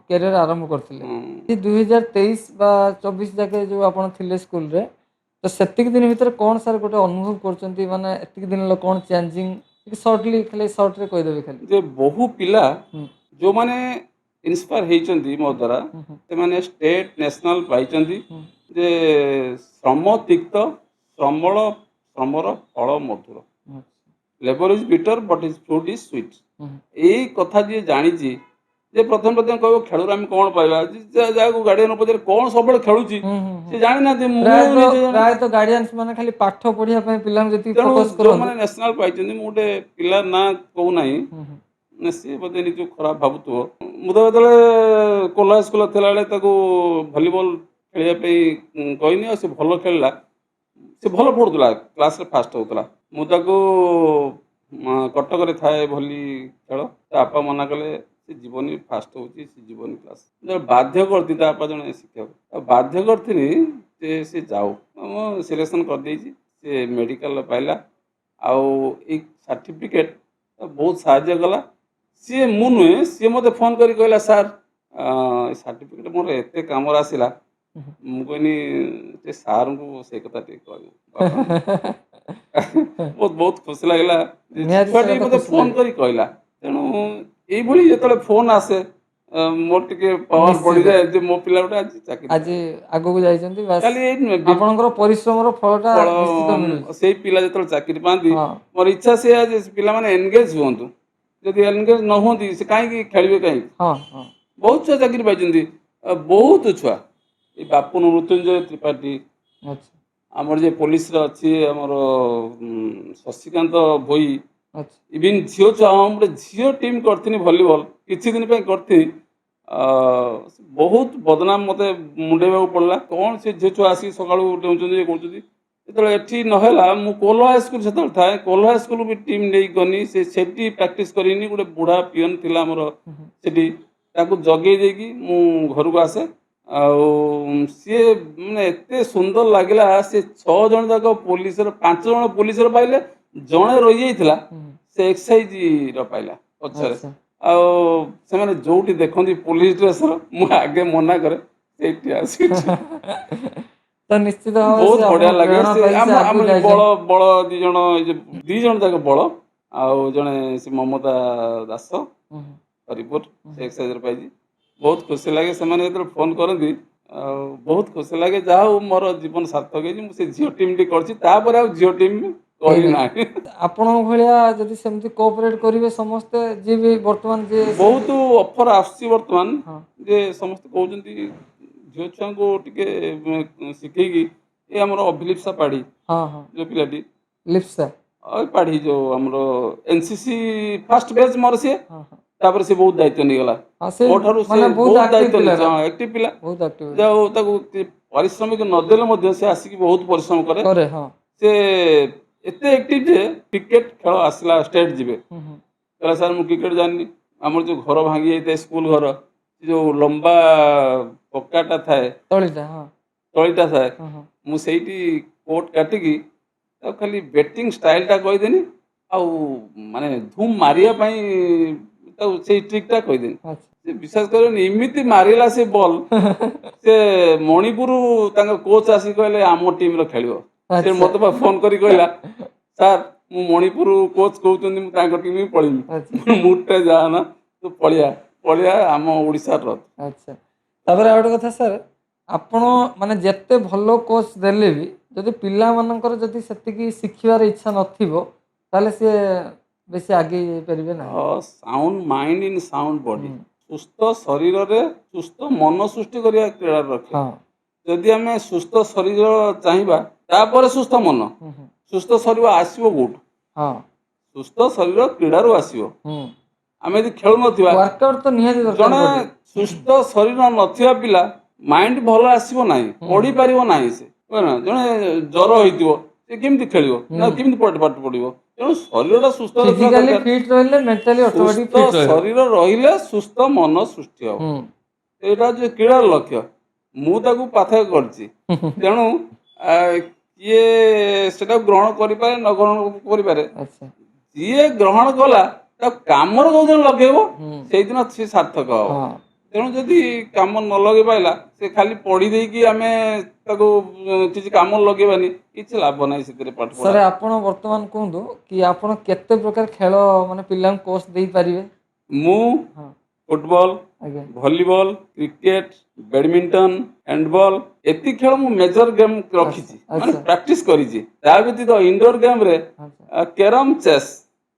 କ୍ୟାରିୟର ଆରମ୍ଭ କରିଥିଲେ। ହୁଁ। କି 2023 ବା 24 ଯାକେ ଯେଉଁ ଆପଣ ଥିଲେ ସ୍କୁଲରେ, ତ ସେତିକି ଦିନ ଭିତରେ କ'ଣ ସାର୍ ଗୋଟେ ଅନୁଭବ କରୁଛନ୍ତି, ମାନେ ଏତିକି ଦିନ ହେଲା କ'ଣ ଚେଞ୍ଜିଂ ଟିକେ ସର୍ଟଲି ଖାଲି ସର୍ଟରେ କହିଦେବେ ଖାଲି। ଯେ ବହୁ ପିଲା ହୁଁ ଯେଉଁମାନେ ଇନ୍ସପାୟାର ହେଇଛନ୍ତି ମୋ ଦ୍ୱାରା ହୁଁ ହୁଁ ସେମାନେ ଷ୍ଟେଟ୍ ନ୍ୟାସନାଲ୍ ପାଇଛନ୍ତି। ହୁଁ ଯେ ଶ୍ରମ ତିକ୍ତ ଶ୍ରମର ଫଳ ମଧୁର। ହୁଁ labour is bitter but is fruit is sweet. ହୁଁ ଏଇ କଥା ଯିଏ ଜାଣିଛି, ଯେ ପ୍ରଥମେ କହିବ ଖେଳରୁ ଆମେ କ'ଣ ପାଇବା, ଯାହାକୁ ଗାର୍ଡ଼ିଆନ ପଚାରେ କ'ଣ ସବୁବେଳେ ଖେଳୁଛି ହୁଁ ହୁଁ ହୁଁ ସେ ଜାଣିନାହାନ୍ତି। ମୁଁ ନିଜେ ଜାଣେ। ପ୍ରାୟତଃ ଗାର୍ଡିଆନ୍ସ ମାନେ ଖାଲି ପାଠ ପଢିବା ପାଇଁ ପିଲାଙ୍କୁ ଯେତିକି ତେଣୁ ଫୋକସ୍ କରନ୍ତି। ଯେଉଁମାନେ ନ୍ୟାସନାଲ୍ ପାଇଛନ୍ତି, ମୁଁ ଗୋଟେ ପିଲା ନାଁ କହୁନାହିଁ, ହୁଁ ହୁଁ ସିଏ ବୋଧେ ନିଜକୁ ଖରାପ ଭାବୁଥିବ। ମୁଁ ତ ଯେତେବେଳେ କୋଲ୍ହା ସ୍କୁଲ ଥିଲାବେଳେ ତାକୁ ଭଲିବଲ୍ ଖେଳିବା ପାଇଁ କହିନି, ଆଉ ସେ ଭଲ ଖେଳିଲା। ସେ ଭଲ ପଢ଼ୁଥିଲା, କ୍ଲାସ୍ରେ ଫାଷ୍ଟ ହେଉଥିଲା। ମୁଁ ତାକୁ କଟକରେ ଥାଏ ଭଲି ଖେଳ, ତା ବାପା ମନା କଲେ ସେ ଯିବନି, ଫାଷ୍ଟ ହେଉଛି ସେ ଯିବନି କ୍ଲାସ୍। ବାଧ୍ୟ କରିଥିଲି, ତା ବାପା ଜଣେ ଶିକ୍ଷକ, ଆଉ ବାଧ୍ୟ କରିଥିଲି ଯେ ସେ ଯାଉ। ମୁଁ ସିଲେକ୍ସନ୍ କରିଦେଇଛି, ସେ ମେଡ଼ିକାଲରେ ପାଇଲା। ଆଉ ଏଇ ସାର୍ଟିଫିକେଟ୍ ବହୁତ ସାହାଯ୍ୟ କଲା। ସିଏ ମୁଁ ନୁହେଁ, ସିଏ ମୋତେ ଫୋନ୍ କରି କହିଲା, ସାର୍ ଏ ସାର୍ଟିଫିକେଟ୍ ମୋର ଏତେ କାମରେ ଆସିଲା। ମୁଁ କହିନି ସେ ସାର୍ଙ୍କୁ ସେଇ କଥା ଟିକେ କହିବୁ ବାପାଙ୍କୁ। ବହୁତ ଖୁସି ଲାଗିଲା ଯେ ନିହାତି ସେ ଛୁଆଟି କଥା ମୋତେ ଖୁସି ଫୋନ୍ ଲାଗେ। କରି କହିଲା। ତେଣୁ ଏଇଭଳି ଯେତେବେଳେ ଫୋନ୍ ଆସେ ମୋର ଟିକେ ପାୱାର ନିଶ୍ଚିତ ବଢ଼ିଯାଏ ଯେ ମୋ ପିଲା ଗୋଟେ ଆଜି ଚାକିରି ଆଜି ପାଇଲା। ଆଗକୁ ଯାଇଛନ୍ତି, ବାସ୍ ଖାଲି ଏଇ ନୁହେଁ, ଆପଣଙ୍କର ପରିଶ୍ରମର ଫଳଟା ଫଳ ନିଶ୍ଚିତ ମିଳୁଛି। ସେଇ ପିଲା ଯେତେବେଳେ ଚାକିରି ପାଆନ୍ତି, ହଁ ମୋର ଇଚ୍ଛା ସେୟା ଯେ ପିଲାମାନେ ଏନଗେଜ୍ ହୁଅନ୍ତୁ। ଯଦି ଏନଗେଜ୍ ନ ହୁଅନ୍ତି ସେ କାହିଁକି ଖେଳିବେ କାହିଁକି? ହଁ ହଁ ବହୁତ ଛୁଆ ଚାକିରି ପାଇଛନ୍ତି, ବହୁତ ଛୁଆ। ଏଇ ବାପୁନ ମୃତ୍ୟୁଞ୍ଜୟ ତ୍ରିପାଠୀ, ଆଚ୍ଛା ଆମର ଯେ ପୋଲିସରେ ଅଛି ଆମର ଶଶିକାନ୍ତ ଭୋଇ, ଆଚ୍ଛା ଇଭିନ୍ ଝିଅ ଛୁଆ, ହଁ ମୁଁ ଗୋଟେ ଝିଅ ଟିମ୍ କରିଥିଲି ଭଲିବଲ୍ କିଛି ଦିନ ପାଇଁ କରିଥିଲି। ବହୁତ ବଦନାମ ମୋତେ ମୁଣ୍ଡେଇବାକୁ ପଡ଼ିଲା। କ'ଣ ସେ ଝିଅ ଛୁଆ ଆସିକି ସକାଳୁ ଡେଉଁଛନ୍ତି, ଇଏ କରୁଛନ୍ତି। ଯେତେବେଳେ ଏଠି ନହେଲା, ମୁଁ କୋଲ୍ହା ହାଇସ୍କୁଲ ସେତେବେଳେ ଥାଏ, କୋଲ୍ହା ହାଇସ୍କୁଲ ବି ଟିମ୍ ନେଇକି ଗନି। ସେଠି ପ୍ରାକ୍ଟିସ୍ କରିନି। ଗୋଟେ ବୁଢ଼ା ପିଅନ୍ ଥିଲା ଆମର ସେଠି, ତାକୁ ଜଗେଇ ଦେଇକି ମୁଁ ଘରକୁ ଆସେ। ଆଉ ସିଏ ମାନେ ଏତେ ସୁନ୍ଦର ଲାଗିଲା। ସେ 6 ଜଣ ଯାକ ପୋଲିସର, 5 ଜଣ ପୋଲିସର ପାଇଲେ, ଜଣେ ରହିଯାଇଥିଲା ସେ ଏକ୍ସାଇଜର ପାଇଲା ପଛରେ। ଆଚ୍ଛା ଆଉ ସେମାନେ ଯୋଉଠି ଦେଖନ୍ତି ପୋଲିସ ଡ୍ରେସର, ମୁଁ ଆଗେ ମନା କରେ ସେଇଠି ଆସିକି। ତ ନିଶ୍ଚିତ ଭାବରେ ସେ ବହୁତ ବଢ଼ିଆ ଆପଣଙ୍କୁ ଲାଗେ। ପ୍ରେରଣା ସେ ପାଇକି ସେ ଆଗକୁ ଆମ ଯାଇଛନ୍ତି। ବଳ 2 ଜଣ, ଏଇ ଯେ 2 ଜଣ ଯାକ ବଳ, ଆଉ ଜଣେ ସେ ମମତା ଦାସ ହୁଁ ହରିପୁର, ହୁଁ ସେ ଏକ୍ସାଇଜରେ ପାଇଛି। ବହୁତ ଖୁସି ଲାଗେ ସେମାନେ ଯେତେବେଳେ ଫୋନ୍ କରନ୍ତି, ଆଉ ବହୁତ ଖୁସି ଲାଗେ। ଯାହା ହଉ ମୋର ଜୀବନ ସାର୍ଥକ ହେଇଛି। ମୁଁ ସେ ଝିଅ ଟିମ୍ଟି କରିଛି, ତାପରେ ଆଉ ଝିଅ ଟିମ୍ ହେଇନାହିଁ। କରିନାହିଁ। ଆପଣଙ୍କ ଭଳିଆ ଯଦି ସେମିତି କୋଅପରେଟ୍ କରିବେ ସମସ୍ତେ, ଯିଏ ବି ବର୍ତ୍ତମାନ ଯିଏ ସେମିତି ବହୁତ ଅଫର୍ ଆସୁଛି ବର୍ତ୍ତମାନ, ହଁ ଯେ ସମସ୍ତେ କହୁଛନ୍ତି ଝିଅ ଛୁଆଙ୍କୁ ଟିକେ ଶିଖେଇକି, ଏ ଆମର ଅଭିଲିପ୍ସା ପାଢ଼ୀ ହଁ ହଁ ଯେଉଁ ପିଲାଟି, ଲିପ୍ସା ପାଢ଼ୀ ଯେଉଁ ଆମର NCC ଫାଷ୍ଟ ବ୍ୟାଚ୍ ମୋର ସିଏ। ହଁ ହଁ ତାପରେ ସେ ବହୁତ ଦାୟିତ୍ୱ ନେଇଗଲା ହଁ ସେ ମୋ ଠାରୁ। ସେ ମାନେ ବହୁତ ଆକ୍ଟିଭ ଦାୟିତ୍ୱ ନେଇଛି। ପିଲାଟା ହଁ, ଆକ୍ଟିଭ ପିଲା। ବହୁତ ଆକ୍ଟିଭ ଯାହା ହଉ ତାକୁ ପାରିଶ୍ରମିକ ନଦେଲେ ମଧ୍ୟ ସେ ଆସିକି ବହୁତ ପରିଶ୍ରମ କରେ। କରେ ହଁ ସେ ଏତେ ଆକ୍ଟିଭ ଯେ କ୍ରିକେଟ ଖେଳ ଆସିଲା ଷ୍ଟେଟ୍ ଯିବେ, ହୁଁ ହୁଁ କହିଲା ସାର୍ ମୁଁ କ୍ରିକେଟ ଜାଣିନି। ଆମର ଯେଉଁ ଘର ଭାଙ୍ଗି ଯାଇଥାଏ ସ୍କୁଲ ଘର, ଯେଉଁ ଲମ୍ବା ପକ୍କାଟା ଥାଏ, ତଳିଟା ହଁ ତଳିଟା ଥାଏ, ହଁ ହଁ ମୁଁ ସେଇଠି କୋଟ୍ କାଟିକି ତାକୁ ଖାଲି ବ୍ୟାଟିଂ ଷ୍ଟାଇଲଟା କହିଦେନି। ଆଉ ମାନେ ଧୁମ୍ ମାରିବା ପାଇଁ ତାକୁ ସେଇ ଟ୍ରିକ୍ଟା କହିଦେନି। ଆଚ୍ଛା ସେ ବିଶ୍ୱାସ କରିବେନି, ଏମିତି ମାରିଲା ସେ ବଲ୍, ସେ ମଣିପୁର ତାଙ୍କ କୋଚ୍ ଆସିକି କହିଲେ ଆମ ଟିମ୍ର ଖେଳିବ। ସେ ଆଚ୍ଛା ମୋତେ ବା ଫୋନ୍ କରି କହିଲା, ସାର୍ ମୁଁ ମଣିପୁର କୋଚ୍ କହୁଛନ୍ତି, ମୁଁ ତାଙ୍କ ଟିମ୍ ବି ପଳେଇବି। ଆଚ୍ଛା ମୁଟେ ଯାଆନା, ତୁ ପଳିଆ ପଳିଆ, ଆମ ଓଡ଼ିଶାର ରଥ। ଆଚ୍ଛା ତାପରେ ଆଉ ଗୋଟେ କଥା ସାର୍, ଆପଣ ମାନେ ଯେତେ ଭଲ କୋଚ୍ ଦେଲେ ବି ଯଦି ପିଲାମାନଙ୍କର ଯଦି ସେତିକି ଶିଖିବାର ଇଚ୍ଛା ନଥିବ, ତାହେଲେ ସିଏ ବେଶୀ ଆଗେଇ ଯାଇପାରିବେ ନାହିଁ। Sound mind in sound body. ହୁଁ ସୁସ୍ଥ ଶରୀରରେ ସୁସ୍ଥ ମନ ସୃଷ୍ଟି କରିବା କ୍ରୀଡ଼ାର ଲକ୍ଷ୍ୟ। ହଁ ଯଦି ଆମେ ସୁସ୍ଥ ଶରୀର ଚାହିଁବା ତାପରେ ସୁସ୍ଥ ମନ। ସୁସ୍ଥ ଶରୀର ଆସିବ କୋଉଠୁ? ହଁ ସୁସ୍ଥ ଶରୀର କ୍ରୀଡ଼ାରୁ ଆସିବ। ହୁଁ ଆମେ ଯଦି ଖେଳୁନଥିବା ୱାର୍କଆଉଟ୍ ତ ନିହାତି ଦରକାର ଜଣେ body। ସୁସ୍ଥ ଶରୀର ନଥିବା ପିଲା ମାଇଣ୍ଡ ଭଲ ଆସିବ ନାହିଁ, ପଢି ପାରିବ ନାହିଁ ସେ ବୁଝିଲ ନା। ଜଣେ ଜ୍ୱର ହେଇଥିବ ସେ କେମିତି ଖେଳିବ ନା କେମିତି ପାଠ ପଢିବ? ତେଣୁ ଶରୀରଟା ସୁସ୍ଥ ରଖିବା ଫିଜିକାଲି ଦରକାର। ଫିଟ୍ ରହିଲେ ମେଣ୍ଟାଲି ଅଟୋମେଟିକ ସୁସ୍ଥ ଫିଟ୍ ରହିବ। ଶରୀର ରହିଲେ ସୁସ୍ଥ ମନ ସୃଷ୍ଟି ହବ। ହୁଁ ଏଇଟା ହଉଛି କ୍ରୀଡ଼ାର ଲକ୍ଷ୍ୟ। ମୁଁ ତାକୁ ପାଥେୟ କରିଛି। ତେଣୁ କିଏ ସେଟାକୁ ଗ୍ରହଣ କରିପାରେ ନ ଗ୍ରହଣ କରିପାରେ। ଆଚ୍ଛା ଯିଏ ଗ୍ରହଣ କଲା ତାକୁ କାମରେ ଯୋଉଦିନ ଲଗେଇବ ହୁଁ ସେଇଦିନ ସେ ସାର୍ଥକ ହବ। ହଁ ତେଣୁ ଯଦି କାମ ନ ଲଗେଇ ପାଇଲା ସେ ଖାଲି ପଢି ଦେଇକି ଆମେ ତାକୁ କିଛି କାମ ଲଗେଇବାନି, କିଛି ଲାଭ ନାହିଁ ସେଥିରେ ପାଠ ପଢା। ସାର୍ ଆପଣ ବର୍ତ୍ତମାନ କୁହନ୍ତୁ କି ଆପଣ କେତେ ପ୍ରକାର ଖେଳ ମାନେ ପିଲାଙ୍କୁ କୋର୍ସ ଦେଇପାରିବେ? ମୁଁ ହଁ ଫୁଟବଲ, ଆଜ୍ଞା ଭଲିବଲ, କ୍ରିକେଟ, ବ୍ୟାଡମିଣ୍ଟନ, ହ୍ୟାଣ୍ଡବଲ ଏତିକି ଖେଳ ମୁଁ ମେଜର ଗେମ୍ ରଖିଛି, ମାନେ ଆଚ୍ଛା ପ୍ରାକ୍ଟିସ କରିଛି। ତା ବ୍ୟତୀତ ଇନଡୋର ଗେମ୍ରେ ଆଚ୍ଛା carrom, chess.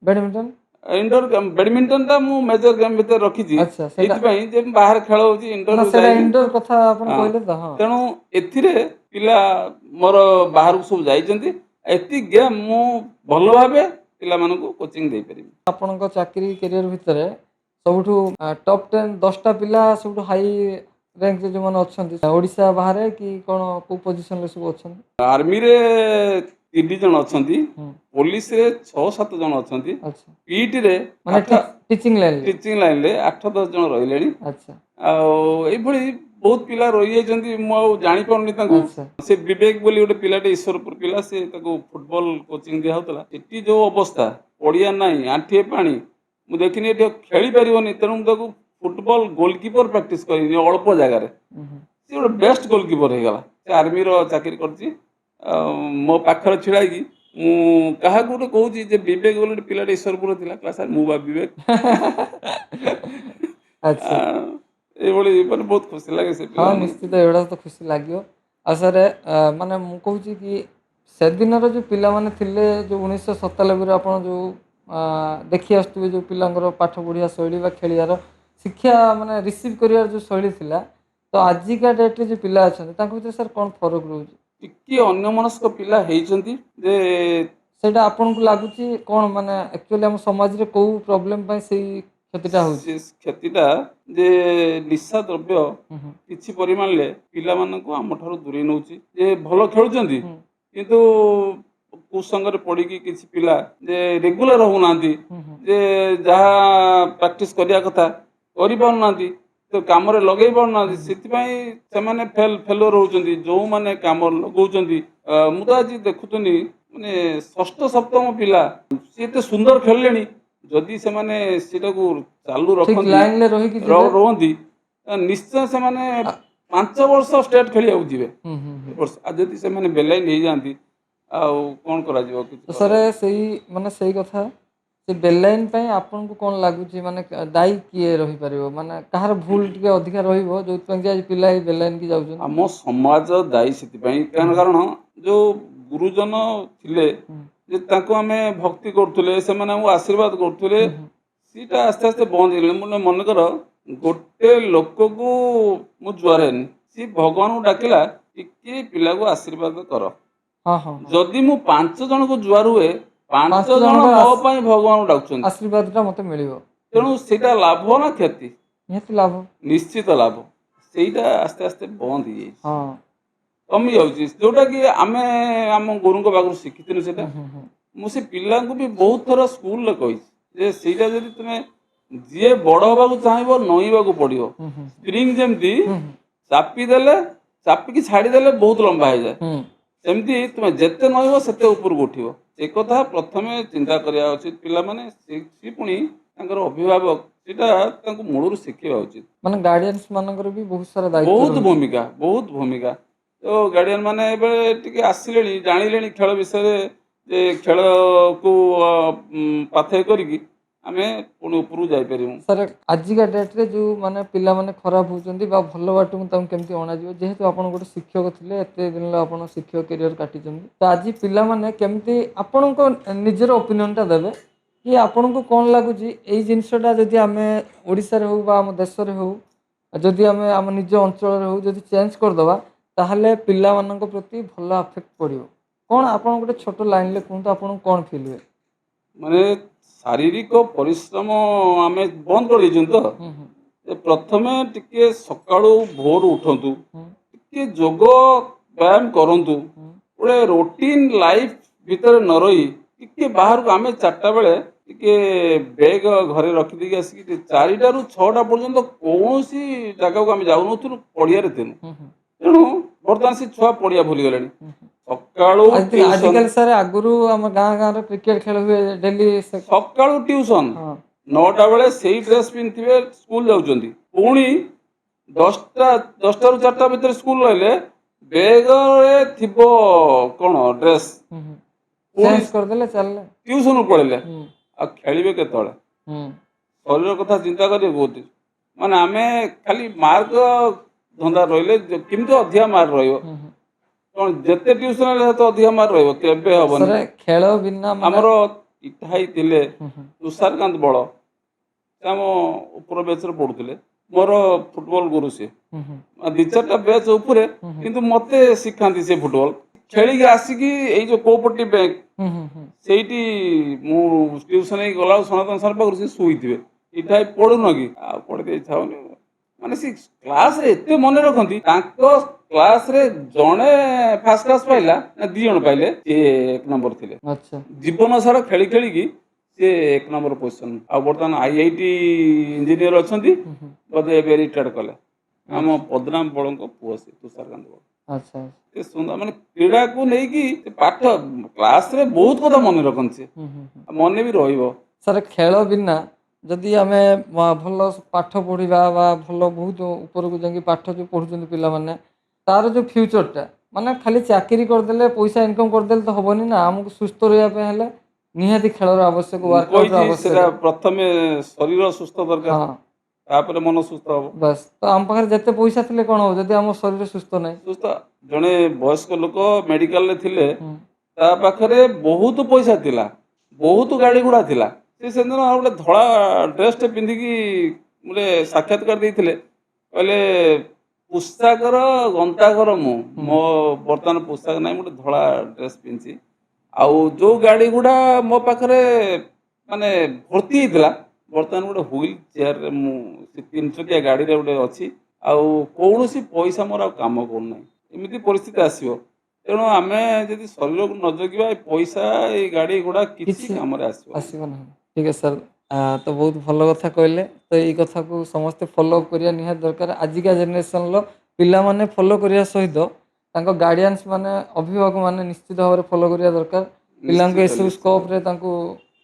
Badminton indoor game badminton ଟା ମୁଁ ମେଜର ଗେମ୍ ଭିତରେ ରଖିଛି। ଆଚ୍ଛା ସେଇଟା ଏଇଥିପାଇଁ ଯେ ବାହାରେ ଖେଳ ହଉଛି, ନା ଇନଡୋରକୁ ସେଇଟା ଯାଇନି। ଇନଡୋର କଥା ଆପଣ ହଁ। କହିଲେ ତ। ହଁ ତେଣୁ ଏଥିରେ ପିଲା ମୋର ବାହାରକୁ ସବୁ ଯାଇଛନ୍ତି। ଏତିକି ଗେମ୍ ମୁଁ ଭଲ ଭାବେ ପିଲାମାନଙ୍କୁ କୋଚିଂ ଦେଇପାରିବି। ଆପଣଙ୍କ ଚାକିରି କ୍ୟାରିୟର ଭିତରେ ସବୁଠୁ ଟପ୍ 10 10ଟା ପିଲା ସବୁଠୁ ହାଇ ରାଙ୍କ ଯେଉଁମାନେ ଅଛନ୍ତି ଓଡ଼ିଶା ବାହାରେ କି କ'ଣ କୋଉ ପୋଜିସନରେ ସବୁ ଅଛନ୍ତି? ଆର୍ମିରେ 3 ଜଣ ଅଛନ୍ତି, ହୁଁ ପୋଲିସରେ 6-7 ଜଣ ଅଛନ୍ତି, ଆଚ୍ଛା ପିଇଟିରେ ମାନେ 8 ଟିଚିଂ ଲାଇନରେ। ଟିଚିଂ ଲାଇନରେ 8-10 ଜଣ ରହିଲେଣି। ଆଚ୍ଛା ଆଉ ଏଇଭଳି ବହୁତ ପିଲା ରହିଯାଇଛନ୍ତି, ମୁଁ ଆଉ ଜାଣିପାରୁନି ତାଙ୍କୁ। ଆଚ୍ଛା ସେ ବିବେକ ବୋଲି ଗୋଟେ ପିଲାଟେ ଈଶ୍ୱରପୁର ପିଲା, ସେ ତାକୁ ଫୁଟବଲ କୋଚିଂ ଦିଆହଉଥିଲା। ଏଠି ଯୋଉ ଅବସ୍ଥା, ପଡିଆ ନାହିଁ, ଆଣ୍ଠିଏ ପାଣି, ମୁଁ ଦେଖିନି ଏଠି ଖେଳି ପାରିବନି। ତେଣୁ ମୁଁ ତାକୁ ଫୁଟବଲ ଗୋଲକିପର ପ୍ରାକ୍ଟିସ କରିନି ଅଳ୍ପ ଜାଗାରେ। ହୁଁ ହୁଁ ସେ ଗୋଟେ ବେଷ୍ଟ ଗୋଲକିପର ହେଇଗଲା। ସେ ଆର୍ମିର ଚାକିରି କରିଛି। ଆଉ ମୋ ପାଖରେ ଛିଡା ହେଇକି ମୁଁ କାହାକୁ ଗୋଟେ କହୁଛି ଯେ ବିବେକ ବୋଲି ଗୋଟେ ପିଲାଟେ ଈଶ୍ୱରପୁର ଥିଲା, କହିଲା ସାର୍ ମୁଁ ବା ବିବେକ। ଆଚ୍ଛା ଏଇଭଳି ମାନେ ବହୁତ ଖୁସି ଲାଗେ ସେ ହଁ ପିଲାମାନଙ୍କୁ। ନିଶ୍ଚିତ ଏଗୁଡ଼ା ତ ଖୁସି ଲାଗିବ। ଆଉ ସାର୍ ମାନେ ମୁଁ କହୁଛି କି ସେଦିନର ଯେଉଁ ପିଲାମାନେ ଥିଲେ, ଯେଉଁ 1997ରେ ଆପଣ ଯେଉଁ ଦେଖି ଆସୁଥିବେ ଯେଉଁ ପିଲାଙ୍କର ପାଠ ପଢ଼ିବା ଶୈଳୀ ବା ଖେଳିବାର ଶିକ୍ଷା ମାନେ ରିସିଭ୍ କରିବାର ଯେଉଁ ଶୈଳୀ ଥିଲା, ତ ଆଜିକା ଡେଟ୍ରେ ଯେଉଁ ପିଲା ଅଛନ୍ତି ତାଙ୍କ ଭିତରେ ସାର୍ କ'ଣ ଫରକ ରହୁଛି? ଟିକେ ଅନ୍ୟମନସ୍କ ପିଲା ହେଇଛନ୍ତି ଯେ ସେଇଟା ଆପଣଙ୍କୁ ଲାଗୁଛି କ'ଣ ମାନେ ଆକ୍ଚୁଆଲି ଆମ ସମାଜରେ କୋଉ ପ୍ରୋବ୍ଲେମ୍ ପାଇଁ ସେଇ କ୍ଷତିଟା ହେଉଛି? ସେ କ୍ଷତିଟା ଯେ ନିଶା ଦ୍ରବ୍ୟ ହୁଁ ହୁଁ କିଛି ପରିମାଣରେ ପିଲାମାନଙ୍କୁ ଆମଠାରୁ ଦୂରେଇ ନେଉଛି। ଯେ ଭଲ ଖେଳୁଛନ୍ତି ହୁଁ କିନ୍ତୁ କୁସଙ୍ଗରେ ପଡ଼ିକି କିଛି ପିଲା ଯେ ରେଗୁଲାର ହଉନାହାନ୍ତି, ହୁଁ ହୁଁ ଯେ ଯାହା ପ୍ରାକ୍ଟିସ କରିବା କଥା କରିପାରୁନାହାନ୍ତି, ତ କାମରେ ଲଗେଇ ପାରୁନାହାନ୍ତି। ସେଥିପାଇଁ ସେମାନେ ଫେଲୁଅର ହଉଛନ୍ତି। ଯୋଉମାନେ କାମରେ ଲଗଉଛନ୍ତି, ମୁଁ ତ ଆଜି ଦେଖୁଥିଲି ମାନେ ଷଷ୍ଠ ସପ୍ତମ ପିଲା ସିଏ ଏତେ ସୁନ୍ଦର ଖେଳିଲେଣି, ଯଦି ସେମାନେ ସେଟାକୁ ଚାଲୁ ଠିକ୍ ରଖନ୍ତି ଲାଇନରେ ରହିକି ଯିବେ। ରୁହନ୍ତି ନିଶ୍ଚୟ ସେମାନେ 5 ବର୍ଷ ଷ୍ଟେଟ୍ ଖେଳିବାକୁ ଯିବେ ହୁଁ ହୁଁ ଏ ହୁଁ ବର୍ଷ। ଆଉ ଯଦି ସେମାନେ ବେଲାଇନ ହେଇଯାଆନ୍ତି ଆଉ କ'ଣ କରାଯିବ? କିଛି ତ ସାର୍ କରାଯିବ। ସେଇ ମାନେ ସେଇ କଥା ସେ ବେଲାଇନ ପାଇଁ ଆପଣଙ୍କୁ କ'ଣ ଲାଗୁଛି ମାନେ ଦାୟୀ କିଏ ରହିପାରିବ? ମାନେ କାହାର ଭୁଲ ଟିକେ ଅଧିକା ରହିବ ଯୋଉଥିପାଇଁ କି ଆଜି ପିଲା ଏଇ ବେଲାଇନ କି ଯାଉଛନ୍ତି? ଆମ ସମାଜ ଦାୟୀ ସେଥିପାଇଁ, କାରଣ ଯୋଉ ଗୁରୁଜନ ଥିଲେ ହୁଁ ଯେ ତାଙ୍କୁ ଆମେ ଭକ୍ତି କରୁଥିଲେ, ସେମାନେ ଆମକୁ ଆଶୀର୍ବାଦ କରୁଥିଲେ, ହୁଁ ହୁଁ ସେଟା ଆସ୍ତେ ଆସ୍ତେ ବନ୍ଦ ହେଇଗଲାଣି। ମୁଁ ମନେକର ଗୋଟେ ଲୋକକୁ ମୁଁ ଜୁଆରେନି, ସିଏ ଭଗବାନଙ୍କୁ ଡାକିଲା ଟିକେ ପିଲାକୁ ଆଶୀର୍ବାଦ କର। ହଁ ହଁ ହଁ ଯଦି ମୁଁ 5 ଜଣଙ୍କୁ ଜୁଆର ହୁଏ, 5 ଜଣ ଜଣଙ୍କ ମୋ ପାଇଁ ଭଗବାନଙ୍କୁ ଡାକୁଛନ୍ତି। ଆଶୀର୍ବାଦଟା ମୋତେ ମିଳିବ। ତେଣୁ ସେଇଟା ଲାଭ ନା କ୍ଷତି? ନିହାତି ଲାଭ। ନିଶ୍ଚିତ ଲାଭ। ସେଇଟା ଆସ୍ତେ ଆସ୍ତେ ବନ୍ଦ ହେଇଯାଇଛି, ହଁ କମି ଯାଉଛି। ଯୋଉଟା କି ଆମେ ଆମ ଗୁରୁଙ୍କ ପାଖରୁ ଶିଖିଥିଲୁ ସେଇଟା। ହୁଁ ହୁଁ ହୁଁ ମୁଁ ସେ ପିଲାଙ୍କୁ ବି ବହୁତ ଥର ସ୍କୁଲରେ କହିଛି ଯେ ସେଇଟା ଯଦି ତୁମେ ଯିଏ ବଡ଼ ହବାକୁ ଚାହିଁବ ନଇଁବାକୁ ପଡ଼ିବ। ହୁଁ ହୁଁ ସ୍ପ୍ରିଙ୍ଗ ଯେମିତି ହୁଁ ଚାପି ଦେଲେ, ଚାପିକି ଛାଡ଼ିଦେଲେ ବହୁତ ଲମ୍ବା ହେଇଯାଏ, ହୁଁ ସେମିତି ତୁମେ ଯେତେ ନଇଁବ ସେତେ ଉପରକୁ ଉଠିବ। ଏ କଥା ପ୍ରଥମେ ଚିନ୍ତା କରିବା ଉଚିତ। ପିଲାମାନେ ସେ ପୁଣି ତାଙ୍କର ଅଭିଭାବକ ସେଇଟା ତାଙ୍କୁ ମୂଳରୁ ଶିଖିବା ଉଚିତ। ମାନେ ଗାର୍ଡିଆନ୍ସ ମାନଙ୍କର ବି ବହୁତ ସାରା ଦାୟିତ୍ୱ ବହୁତ ରହୁଛି। ଭୂମିକା, ବହୁତ ଭୂମିକା। ତ ଗାର୍ଡିଆନ ମାନେ ଏବେ ଟିକେ ଆସିଲେଣି, ଜାଣିଲେଣି ଖେଳ ବିଷୟରେ, ଯେ ଖେଳକୁ ପାଥେୟ କରିକି ଆମେ ପୁଣି ଉପରକୁ ଯାଇପାରିବୁ। ସାର୍ ଆଜିକା ଡେଟ୍ରେ ଯେଉଁ ମାନେ ପିଲାମାନେ ଖରାପ ହେଉଛନ୍ତି ବା ଭଲ ବାଟକୁ ତାଙ୍କୁ କେମିତି ଅଣାଯିବ, ଯେହେତୁ ଆପଣ ଗୋଟେ ଶିକ୍ଷକ ଥିଲେ, ଏତେ ଦିନ ଆପଣ ଶିକ୍ଷକ କ୍ୟାରିୟର କାଟିଛନ୍ତି, ତ ଆଜି ପିଲାମାନେ କେମିତି ଆପଣଙ୍କ ନିଜର ଓପିନିଅନଟା ଦେବେ କି ଆପଣଙ୍କୁ କ'ଣ ଲାଗୁଛି ଏଇ ଜିନିଷଟା ଯଦି ଆମେ ଓଡ଼ିଶାରେ ହେଉ ବା ଆମ ଦେଶରେ ହେଉ, ଯଦି ଆମେ ଆମ ନିଜ ଅଞ୍ଚଳରେ ହେଉ ଯଦି ଚେଞ୍ଜ କରିଦେବା, ତାହେଲେ ପିଲାମାନଙ୍କ ପ୍ରତି ଭଲ ଆଫେକ୍ଟ ପଡ଼ିବ। କ'ଣ ଆପଣ ଗୋଟେ ଛୋଟ ଲାଇନ୍ରେ କୁହନ୍ତୁ ଆପଣଙ୍କୁ କ'ଣ ଫିଲ୍ ହୁଏ? ମାନେ ଶାରୀରିକ ପରିଶ୍ରମ ଆମେ ବନ୍ଦ କରିଦେଇଛନ୍ତି ତ। ହୁଁ ହୁଁ ପ୍ରଥମେ ଟିକେ ସକାଳୁ ଭୋରୁ ଉଠନ୍ତୁ, ହୁଁ ଟିକେ ଯୋଗ ବ୍ୟାୟାମ କରନ୍ତୁ। ହୁଁ ଗୋଟେ ରୋଟିନ୍ ଲାଇଫ୍ ଭିତରେ ନ ରହି ଟିକେ ବାହାରକୁ ଆମେ 4ଟା ବେଳେ ଟିକେ ବେଗ ଘରେ ରଖିଦେଇକି ଆସିକି 4ଟାରୁ 6ଟା ପର୍ଯ୍ୟନ୍ତ କୌଣସି ଜାଗାକୁ ଆମେ ଯାଉନଥିଲୁ, ପଡ଼ିଆରେ ଥିଲୁ। ହୁଁ ହୁଁ ତେଣୁ ବର୍ତ୍ତମାନ ସେ ଛୁଆ ପଡ଼ିଆ ଭୁଲିଗଲେଣି। ହୁଁ ହୁଁ। ସକାଳୁ ଟିଉସନ୍, ଆଜିକାଲି ସାର୍ ଆଗରୁ ଆମ ଗାଁରେ କ୍ରିକେଟ ଖେଳ ହୁଏ ଡେଲି। ସକାଳୁ ଟିଉସନ୍, ହଁ 9ଟା ବେଳେ ସେଇ ଡ୍ରେସ୍ ପିନ୍ଧିଥିବେ, ସ୍କୁଲ ଯାଉଛନ୍ତି। ପୁଣି 10ଟାରୁ 4ଟା ଭିତରେ ସ୍କୁଲ ରହିଲେ ବେଗରେ ଥିବ କ'ଣ ଡ୍ରେସ୍, ହୁଁ ହୁଁ ପୁଣି ଚେଞ୍ଜ କରିଦେଲେ ଚାଲିଲେ। ଟିଉସନକୁ ପଳେଇଲେ। ହୁଁ ଆଉ ଖେଳିବେ କେତେବେଳେ? ହୁଁ ଶରୀର କଥା ଚିନ୍ତା କରିବେ ବହୁତ। ମାନେ ଆମେ ଖାଲି ମାର୍କ ଧନ୍ଦା ରହିଲେ କେମିତି ଅଧିକା ମାର୍କ ରହିବ, ହୁଁ ହୁଁ। କ'ଣ ଯେତେ ଟିଉସନ ହେଲେ ସେତେ ଅଧିକା ମାର୍କ ରହିବ? କେବେ ହବନି। ସାର୍ ଖେଳ ବିନା ମାନେ ଆମର ଇଠାଇ ଥିଲେ ହୁଁ ହୁଁ ତୁଷାରକାନ୍ତ ବଳ, ସେ ଆମ ଉପର ବ୍ୟାଚରେ ପଢ଼ୁଥିଲେ। ମୋର ଫୁଟବଲ ଗୁରୁ ସିଏ। ହୁଁ ହୁଁ 2-4ଟା ବ୍ୟାଚ୍ ଉପରେ, ହୁଁ ହୁଁ କିନ୍ତୁ ମତେ ଶିଖାନ୍ତି ସେ ଫୁଟବଲ। ଖେଳିକି ଆସିକି ଏଇ ଯୋଉ କୋପଟି ବ୍ୟାଙ୍କ ହୁଁ ହୁଁ ହୁଁ ସେଇଠି ମୁଁ ଟିଉସନ ହେଇକି ଗଲାବେଳକୁ ସନାତନ ସାର୍ ପାଖରୁ ସେ ଶୋଇଥିବେ। ଇଠା ପଢୁନ କି? ଆଉ ପଢିତେ ଇଚ୍ଛା ହଉନି। ମାନେ ସେ କ୍ଲାସରେ ଏତେ ମନେ ରଖନ୍ତି, ତାଙ୍କ କ୍ଲାସରେ ଜଣେ ଫାର୍ଷ୍ଟ କ୍ଲାସ ପାଇଲା ନା 2 ଜଣ ପାଇଲେ, ସିଏ 1 ନମ୍ବର ଥିଲେ। ଆଚ୍ଛା ଜୀବନ ସାରା ଖେଳି ଖେଳିକି ସେ 1 ନମ୍ବର ପୋଜିସନ। ଆଉ ବର୍ତ୍ତମାନ IIT ଇଞ୍ଜିନିୟର ଅଛନ୍ତି, ହୁଁ ହୁଁ ବୋଧେ ଏବେ ରିଟାୟାର୍ଡ କଲେ। ଆମ ପଦ୍ମନାଭ ବଳଙ୍କ ପୁଅ ସେ ତୁଷାରକାନ୍ତ ବଳ। ଆଚ୍ଛା ଏ ସୁନ୍ଦର, ମାନେ କ୍ରୀଡ଼ାକୁ ନେଇକି ପାଠ କ୍ଲାସରେ ବହୁତ କଥା ମନେ ରଖନ୍ତି ସେ। ହୁଁ ହୁଁ ହୁଁ। ଆଉ ମନେ ବି ରହିବ। ସାର୍ ଖେଳ ବିନା ଯଦି ଆମେ ଭଲ ପାଠ ପଢ଼ିବା ବା ଭଲ ବହୁତ ଉପରକୁ ଯାଇକି ପାଠ ଯେଉଁ ପଢ଼ୁଛନ୍ତି ପିଲାମାନେ, ତାର ଯେଉଁ ଫ୍ୟୁଚରଟା, ମାନେ ଖାଲି ଚାକିରି କରିଦେଲେ ପଇସା ଇନକମ୍ କରିଦେଲେ ତ ହେବନି ନା। ଆମକୁ ସୁସ୍ଥ ରହିବା ପାଇଁ ହେଲେ ନିହାତି ଖେଳର ଆବଶ୍ୟକ, ମୁଁ ୱାର୍କଆଉଟ୍ର କହିଛି ଆବଶ୍ୟକ। ସେଟା ପ୍ରଥମେ ଶରୀର ସୁସ୍ଥ ଦରକାର, ହଁ ତାପରେ ମନ ସୁସ୍ଥ ହବ। ବାସ୍। ତ ଆମ ପାଖରେ ଯେତେ ପଇସା ଥିଲେ କ'ଣ ହେବ ଯଦି ଆମ ଶରୀର ସୁସ୍ଥ ନାହିଁ? ସୁସ୍ଥ, ଜଣେ ବୟସ୍କ ଲୋକ ମେଡିକାଲରେ ଥିଲେ, ହୁଁ ତା ପାଖରେ ବହୁତ ପଇସା ଥିଲା, ବହୁତ ଗାଡ଼ି ଘୋଡ଼ା ଥିଲା। ସେ ସେଦିନ ଗୋଟେ ଧଳା ଡ୍ରେସଟେ ପିନ୍ଧିକି ଗୋଟେ ସାକ୍ଷାତକାର ଦେଇଥିଲେ। କହିଲେ ପୋଷାକର ଗନ୍ତାଘର ମୁଁ, ହୁଁ ମୋ ବର୍ତ୍ତମାନ ପୋଷାକ ନାହିଁ, ମୁଁ ଗୋଟେ ଧଳା ଡ୍ରେସ୍ ପିନ୍ଧିଛି। ଆଉ ଯୋଉ ଗାଡ଼ି ଗୁଡ଼ା ମୋ ପାଖରେ ମାନେ ଭର୍ତ୍ତି ହେଇଥିଲା, ବର୍ତ୍ତମାନ ଗୋଟେ ହୁଇଲ ଚେୟାରରେ ମୁଁ ସେ 3 ଚକିଆ ଗାଡ଼ିରେ ଗୋଟେ ଅଛି। ଆଉ କୌଣସି ପଇସା ମୋର ଆଉ କାମ କରୁନାହିଁ। ଏମିତି ପରିସ୍ଥିତି ଆସିବ। ତେଣୁ ଆମେ ଯଦି ଶରୀରକୁ ନ ଜଗିବା, ଏ ପଇସା ଏଇ ଗାଡ଼ି ଘୋଡ଼ା କିଛି କାମରେ ଆସିବ ନାହିଁ। ଆସିବ ନାହିଁ। ଠିକ୍ ଅଛି ସାର୍। ତ ବହୁତ ଭଲ କଥା କହିଲେ। ତ ଏଇ କଥାକୁ ସମସ୍ତେ ଫଲୋ ଅପ୍ କରିବା ନିହାତି ଦରକାର। ଆଜିକା ଜେନେରେସନ୍ର ପିଲାମାନେ ଫଲୋ କରିବା ସହିତ ତାଙ୍କ ଗାର୍ଡ଼ିଆନ୍ସ ମାନେ, ଅଭିଭାବକ ମାନେ ନିଶ୍ଚିତ ଭାବରେ ଫଲୋ କରିବା ଦରକାର। ପିଲାଙ୍କୁ ନିଶ୍ଚିତ ଏସବୁ ନିଶ୍ଚିତ। ସ୍କୋପ୍ରେ ତାଙ୍କୁ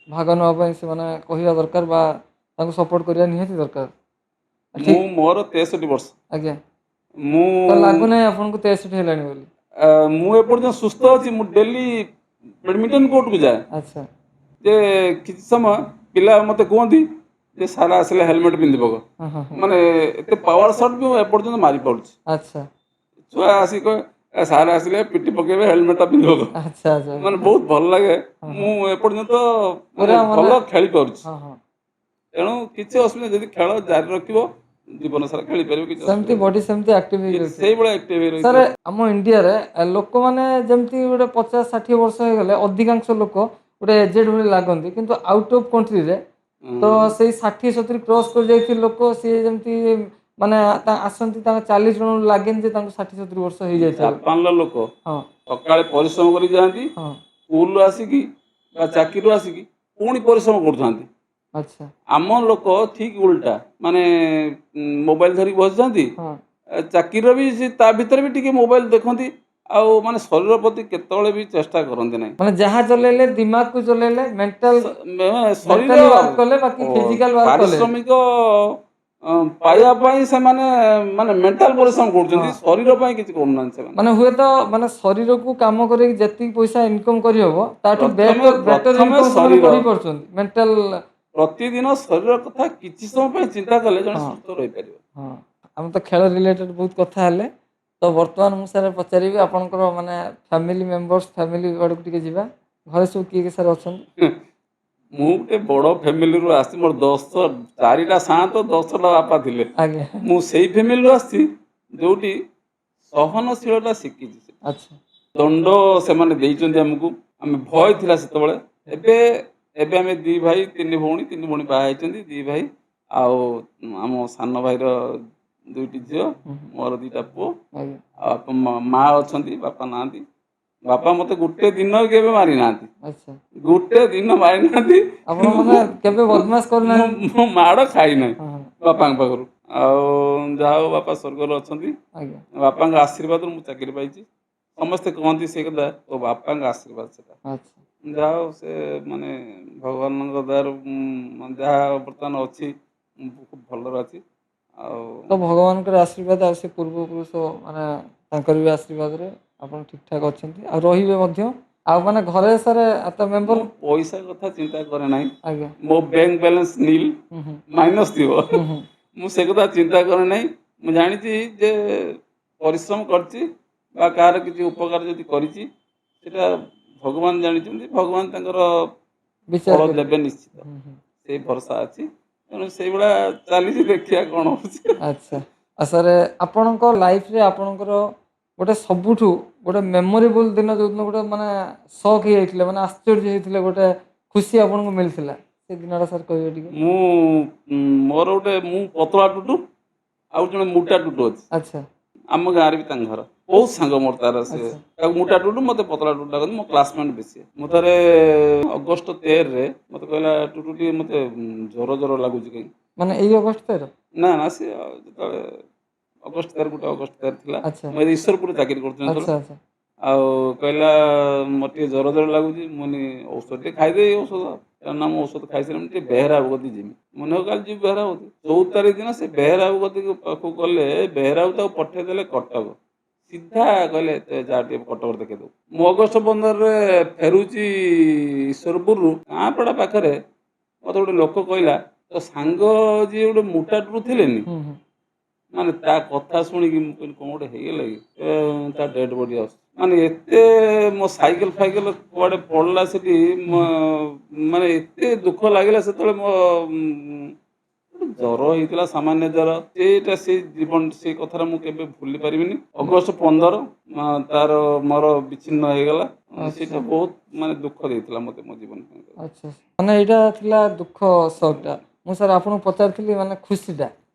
ଭାଗ ନେବା ପାଇଁ ସେମାନେ କହିବା ଦରକାର ବା ତାଙ୍କୁ ସପୋର୍ଟ କରିବା ନିହାତି ଦରକାର। ମୁଁ ଠିକ୍। ମୋର 63 ବର୍ଷ। ଆଜ୍ଞା। ମୁଁ ତ ଲାଗୁନାହିଁ ଆପଣଙ୍କୁ 63 ହେଲାଣି ବୋଲି। ମୁଁ ଏପର୍ଯ୍ୟନ୍ତ ସୁସ୍ଥ ଅଛି। ମୁଁ ଡେଲି ବ୍ୟାଡ଼ମିଣ୍ଟନ କୋର୍ଟକୁ ଯାଏ। ଆଚ୍ଛା ଯେ କିଛି ସମୟ ପିଲା ମୋତେ କୁହନ୍ତି ଯେ ସାର୍ ଆସିଲେ ହେଲମେଟ୍ ପିନ୍ଧି ପକ। ହଁ ହଁ ହଁ। ମାନେ ଏତେ ପାୱାର ସଟ୍ ବି ମୁଁ ଏପର୍ଯ୍ୟନ୍ତ ମାରିପାରୁଛି। ଆଚ୍ଛା ଛୁଆ ଆସିକି କହେ "ଏ ସାର୍ ଆସିଲେ ପିଟି ପକେଇବେ, ହେଲମେଟଟା ପିନ୍ଧି ପକ"। ଆଚ୍ଛା ଆଚ୍ଛା। ମାନେ ବହୁତ ଭଲ ଲାଗେ। ହଁ ହଁ। ମୁଁ ଏପର୍ଯ୍ୟନ୍ତ ମାନେ ପୁରା ଭଲ ମାନେ ଖେଳି ପାରୁଛି। ହଁ ହଁ। ତେଣୁ କିଛି ଅସୁବିଧା, ଯଦି ଖେଳ ଜାରି ରଖିବ ଜୀବନ ସାରା ଖେଳିପାରିବ, କିଛି ସେମିତି ଅସୁବିଧା ବଡି ସେମିତି ଆକ୍ଟିଭ ହେଇକି ନାହିଁ। ରହିଥିବ। ସେଇଭଳିଆ ଆକ୍ଟିଭ ହେଇ ସାର୍ ରହିଥିବ। ଆମ ଇଣ୍ଡିଆରେ ଲୋକମାନେ ଯେମିତି ଗୋଟେ 50-60 ବର୍ଷ ହେଇଗଲେ ଅଧିକାଂଶ ଲୋକ ଗୋଟେ ଏଜେଡ୍ ଭଳି ଲାଗନ୍ତି, କିନ୍ତୁ ଆଉଟ୍ ଅଫ୍ କଣ୍ଟ୍ରିରେ ତ ସେଇ 60-70 କ୍ରସ୍ କରିଯାଇଥିବା ଲୋକ ସିଏ ଯେମିତି ମାନେ ଆସନ୍ତି, ତାଙ୍କ 40 ଜଣଙ୍କୁ ଲାଗେନି ଯେ ତାଙ୍କୁ 60-70 ବର୍ଷ ହେଇଯାଇଥିବ। ଜାପାନର ଲୋକ ହଁ ସକାଳେ ପରିଶ୍ରମ କରି ଯାଆନ୍ତି, ହଁ। ସ୍କୁଲରୁ ଆସିକି ବା ଚାକିରିରୁ ଆସିକି ପୁଣି ପରିଶ୍ରମ କରୁଥାନ୍ତି। ଆଚ୍ଛା। ଆମ ଲୋକ ଠିକ୍ ଉଲଟା, ମାନେ ମୋବାଇଲ ଧରିକି ବସିଯାଆନ୍ତି। ହଁ ଚାକିରିର ବି ସେ ତା ଭିତରେ ବି ଟିକେ ମୋବାଇଲ ଦେଖନ୍ତି। ଆଉ ମାନେ ଶରୀର ପ୍ରତି କେତେବେଳେ ବି ଚେଷ୍ଟା କରନ୍ତି ନାହିଁ। ମାନେ ଯାହା ଚଲେଇଲେ ଦିମାଗକୁ ଚଲେଇଲେ, ଶରୀର ମେଣ୍ଟାଲି ୱାର୍କ କଲେ, ବାକି ଫିଜିକାଲ ୱାର୍କ କଲେ। ପାରିଶ୍ରମିକ ପାଇବା ପାଇଁ ସେମାନେ ମାନେ ମେଣ୍ଟାଲ ପରିଶ୍ରମ ହଁ। କରୁଛନ୍ତି, ଶରୀର ପାଇଁ କିଛି କରୁନାହାନ୍ତି ସେମାନେ। ମାନେ ହୁଏତ ମାନେ ଶରୀରକୁ କାମ କରିକି ଯେତିକି ପଇସା ଇନକମ୍ କରିହବ ତାଠୁ ବେଟର ପ୍ରଥମେ ଇନକମ୍ ସେମାନେ ଶରୀର, କରିପାରୁଛନ୍ତି ମେଣ୍ଟାଲ। ପ୍ରତିଦିନ ଶରୀର କଥା କିଛି ସମୟ ପାଇଁ ଚିନ୍ତା କଲେ ଜଣେ ହଁ ସୁସ୍ଥ ରହିପାରିବ। ହଁ। ଆମେ ତ ଖେଳ ରିଲେଟେଡ୍ ବହୁତ କଥା ହେଲେ। ତ ବର୍ତ୍ତମାନ ମୁଁ ସାର୍ ପଚାରିବି ଆପଣଙ୍କର ମାନେ ଫ୍ୟାମିଲି ମେମ୍ବର୍ସ, ଫ୍ୟାମିଲି ଆଡ଼କୁ ଟିକେ ଯିବା। ଘରେ ସବୁ କିଏ କିଏ ସାର୍ ଅଛନ୍ତି? ମୁଁ ଗୋଟେ ବଡ଼ ଫ୍ୟାମିଲିରୁ ଆସିଛି। ମୋର 4ଟା ସାଆନ୍ତ, 10ଟା ବାପା ଥିଲେ। ଆଜ୍ଞା। ମୁଁ ସେଇ ଫ୍ୟାମିଲିରୁ ଆସିଛି ଯୋଉଠି ସହନଶୀଳତା ଶିଖିଛି। ଆଚ୍ଛା ଦଣ୍ଡ ସେମାନେ ଦେଇଛନ୍ତି ଆମକୁ, ଆମେ ଭୟ ଥିଲା ସେତେବେଳେ। ଏବେ ଏବେ ଆମେ 2 ଭାଇ 3 ଭଉଣୀ, 3 ଭଉଣୀ ବାହା ହେଇଛନ୍ତି, 2 ଭାଇ ଆଉ ଆମ ସାନ ଭାଇର 2ଟି ଝିଅ, ହୁଁ ହୁଁ, ମୋର 2ଟା ପୁଅ। ଆଜ୍ଞା ଆଉ ମା ଅଛନ୍ତି, ବାପା ନାହାନ୍ତି। ବାପା ମୋତେ ଗୋଟେ ଦିନ କେବେ ମାରି ନାହାନ୍ତି, ଆଚ୍ଛା ଗୋଟେ ଦିନ ମାରି ନାହାନ୍ତି। ଆପଣ ମାନେ କେବେ ବଦମାସ ମୁଁ କରିନାହାନ୍ତି? ମୁଁ ମାଡ଼ ଖାଇନାହିଁ ହଁ ହଁ, ବାପାଙ୍କ ପାଖରୁ। ଆଉ ଯାହା ହଉ ବାପା ସ୍ୱର୍ଗରେ ଅଛନ୍ତି। ଆଜ୍ଞା ବାପାଙ୍କ ଆଶୀର୍ବାଦରୁ ମୁଁ ଚାକିରି ପାଇଛି। ସମସ୍ତେ କହନ୍ତି ସେ କଥା, ତୋ ବାପାଙ୍କ ଆଶୀର୍ବାଦ ସେଟା। ଆଚ୍ଛା ଯାହା ହଉ ସେ ମାନେ ଭଗବାନଙ୍କ ଦୟାରୁ ଯାହା ବର୍ତ୍ତମାନ ଅଛି, ମୁଁ ଖୁବ୍ ଭଲରେ ଅଛି। ଆଉ ତ ଭଗବାନଙ୍କର ଆଶୀର୍ବାଦ ଆଉ ସେ ପୂର୍ବପୁରୁଷ ମାନେ ତାଙ୍କର ବି ଆଶୀର୍ବାଦରେ ଆପଣ ଠିକ୍ ଠାକ୍ ଅଛନ୍ତି ଆଉ ରହିବେ ମଧ୍ୟ। ଆଉ ମାନେ ଘରେ ସାର୍ ତ ମେମ୍ବର ମୁଁ ପଇସା କଥା ଚିନ୍ତା କରେ ନାହିଁ। ଆଜ୍ଞା ମୋ ବ୍ୟାଙ୍କ ବାଲାନ୍ସ ନିଲ୍ ହୁଁ ହୁଁ ମାଇନସ୍ ଥିବ। ହୁଁ ହୁଁ ମୁଁ ସେ କଥା ଚିନ୍ତା କରେ ନାହିଁ। ମୁଁ ଜାଣିଛି ଯେ ପରିଶ୍ରମ କରିଛି ବା କାହାର କିଛି ଉପକାର ଯଦି କରିଛି, ସେଟା ଭଗବାନ ଜାଣିଛନ୍ତି, ଭଗବାନ ତାଙ୍କର ବିଚାର ଫଳ କରିବେ। ଦେବେ ନିଶ୍ଚିତ। ହୁଁ ହୁଁ ସେଇ ଭରସା ଅଛି, ତେଣୁ ସେଇଭଳିଆ ଚାଲିଛି, ଦେଖିବା କ'ଣ ହେଉଛି। ଆଚ୍ଛା ଆଉ ସାର୍ ଆପଣଙ୍କ ଲାଇଫରେ ଆପଣଙ୍କର ଗୋଟେ ସବୁଠୁ ଗୋଟେ ମେମୋରେବୁଲ୍ ଦିନ ଯେଉଁଦିନ ଗୋଟେ ମାନେ ସକ୍ ହେଇଯାଇଥିଲେ ମାନେ ଆଶ୍ଚର୍ଯ୍ୟ ହେଇଥିଲେ ଗୋଟେ ଖୁସି ଆପଣଙ୍କୁ ମିଳିଥିଲା ସେ ଦିନଟା ସାର୍ କହିବେ ଟିକେ? ମୁଁ ମୋର ଗୋଟେ ମୁଁ ପତଳା ଟୁଟୁ ଆଉ ଜଣେ ମୋଟା ଟୁଟୁ ଅଛି। ଆଚ୍ଛା ଆମ ଗାଁରେ ବି ତାଙ୍କ ଘର ବହୁତ ସାଙ୍ଗ ମୋର, ତାର ସେ ଆଚ୍ଛା ତାକୁ ମୋଟା ଟୁଟୁ, ମୋତେ ପତଳା ଟୁଟୁ ଡାକନ୍ତି। ମୋ କ୍ଲାସମେଟ୍ ବେଶୀ। ମୁଁ ଥରେ ଅଗଷ୍ଟ 13ରେ ମୋତେ କହିଲା, ଟୁଟୁ ଟିକେ ମୋତେ ଜ୍ୱର ଜ୍ୱର ଲାଗୁଛି କାହିଁକି। ମାନେ ଏଇ ଅଗଷ୍ଟ ତେର? ନା ନା, ସେ ଯେତେବେଳେ ଅଗଷ୍ଟ 13, ଗୋଟେ ଅଗଷ୍ଟ 13 ଥିଲା, ଆଚ୍ଛା ମୁଁ ଈଶ୍ୱରପୁରରେ ଚାକିରି କରୁଥିଲି ଆଚ୍ଛା ସେତେବେଳେ। ଆଚ୍ଛା ଆଉ କହିଲା ମୋର ଟିକେ ଜ୍ୱର ଜ୍ୱର ଲାଗୁଛି। ମୁଁ କହିଲି ଔଷଧ ଟିକେ ଖାଇଦେ, ଏଇ ଔଷଧ। ନା ମୁଁ ଔଷଧ ଖାଇସାରିଲିଣି, ଟିକେ ବେହେରା ବାବୁ କତିକି ଯିବି। ମନେ ହଉ କାଲି ଯିବି ବେହେରା ବାବୁ। 14 ତାରିଖ ଦିନ ସେ ବେହେରା ବାବୁ କତିକି ପାଖକୁ ଗଲେ, ବେହେରା ବାବୁ ତାକୁ ପଠେଇଦେଲେ କଟକ। ସିଧା କହିଲେ ଯାହା ଟିକେ କଟକରେ ଦେଖେଇଦେବୁ। ମୁଁ ଅଗଷ୍ଟ 15ରେ ଫେରୁଛି ଈଶ୍ୱରପୁରରୁ, ଗାଁପଡ଼ା ପାଖରେ ମୋତେ ଗୋଟେ ଲୋକ କହିଲା, ତୋ ସାଙ୍ଗ ଯିଏ ଗୋଟେ ମୋଟା ଟୁଟୁ ଥିଲେନି, ହୁଁ ହୁଁ ମାନେ ତା କଥା ଶୁଣିକି ମୁଁ କହିଲି କ'ଣ ଗୋଟେ ହେଇଗଲା କି, ତା ଡେଡ୍ ବଡି ଆସୁଛି। ମାନେ ଏତେ ମୋ ସାଇକେଲ ଫାଇକେଲ କୁଆଡ଼େ ପଡ଼ିଲା ସେଠି, ମାନେ ଏତେ ଦୁଃଖ ଲାଗିଲା ସେତେବେଳେ। ମୋ ଜ୍ୱର ହେଇଥିଲା, ସାମାନ୍ୟ ଜ୍ୱର। ସେଇଟା ସେ ଜୀବନ, ସେଇ କଥାଟା ମୁଁ କେବେ ଭୁଲି ପାରିବିନି। ଅଗଷ୍ଟ 15 ତାର ମୋର ବିଚ୍ଛିନ୍ନ ହେଇଗଲା। ସେଇଟା ଆଚ୍ଛା ବହୁତ ମାନେ ଦୁଃଖ ଦେଇଥିଲା ମୋତେ ମୋ ଜୀବନ ପାଇଁ। ଆଚ୍ଛା ମାନେ ଏଇଟା ଥିଲା ଦୁଃଖ ସକଟା। ମୁଁ ସାର୍ ଆପଣଙ୍କୁ ପଚାରିଥିଲି ମାନେ ଖୁସିଟା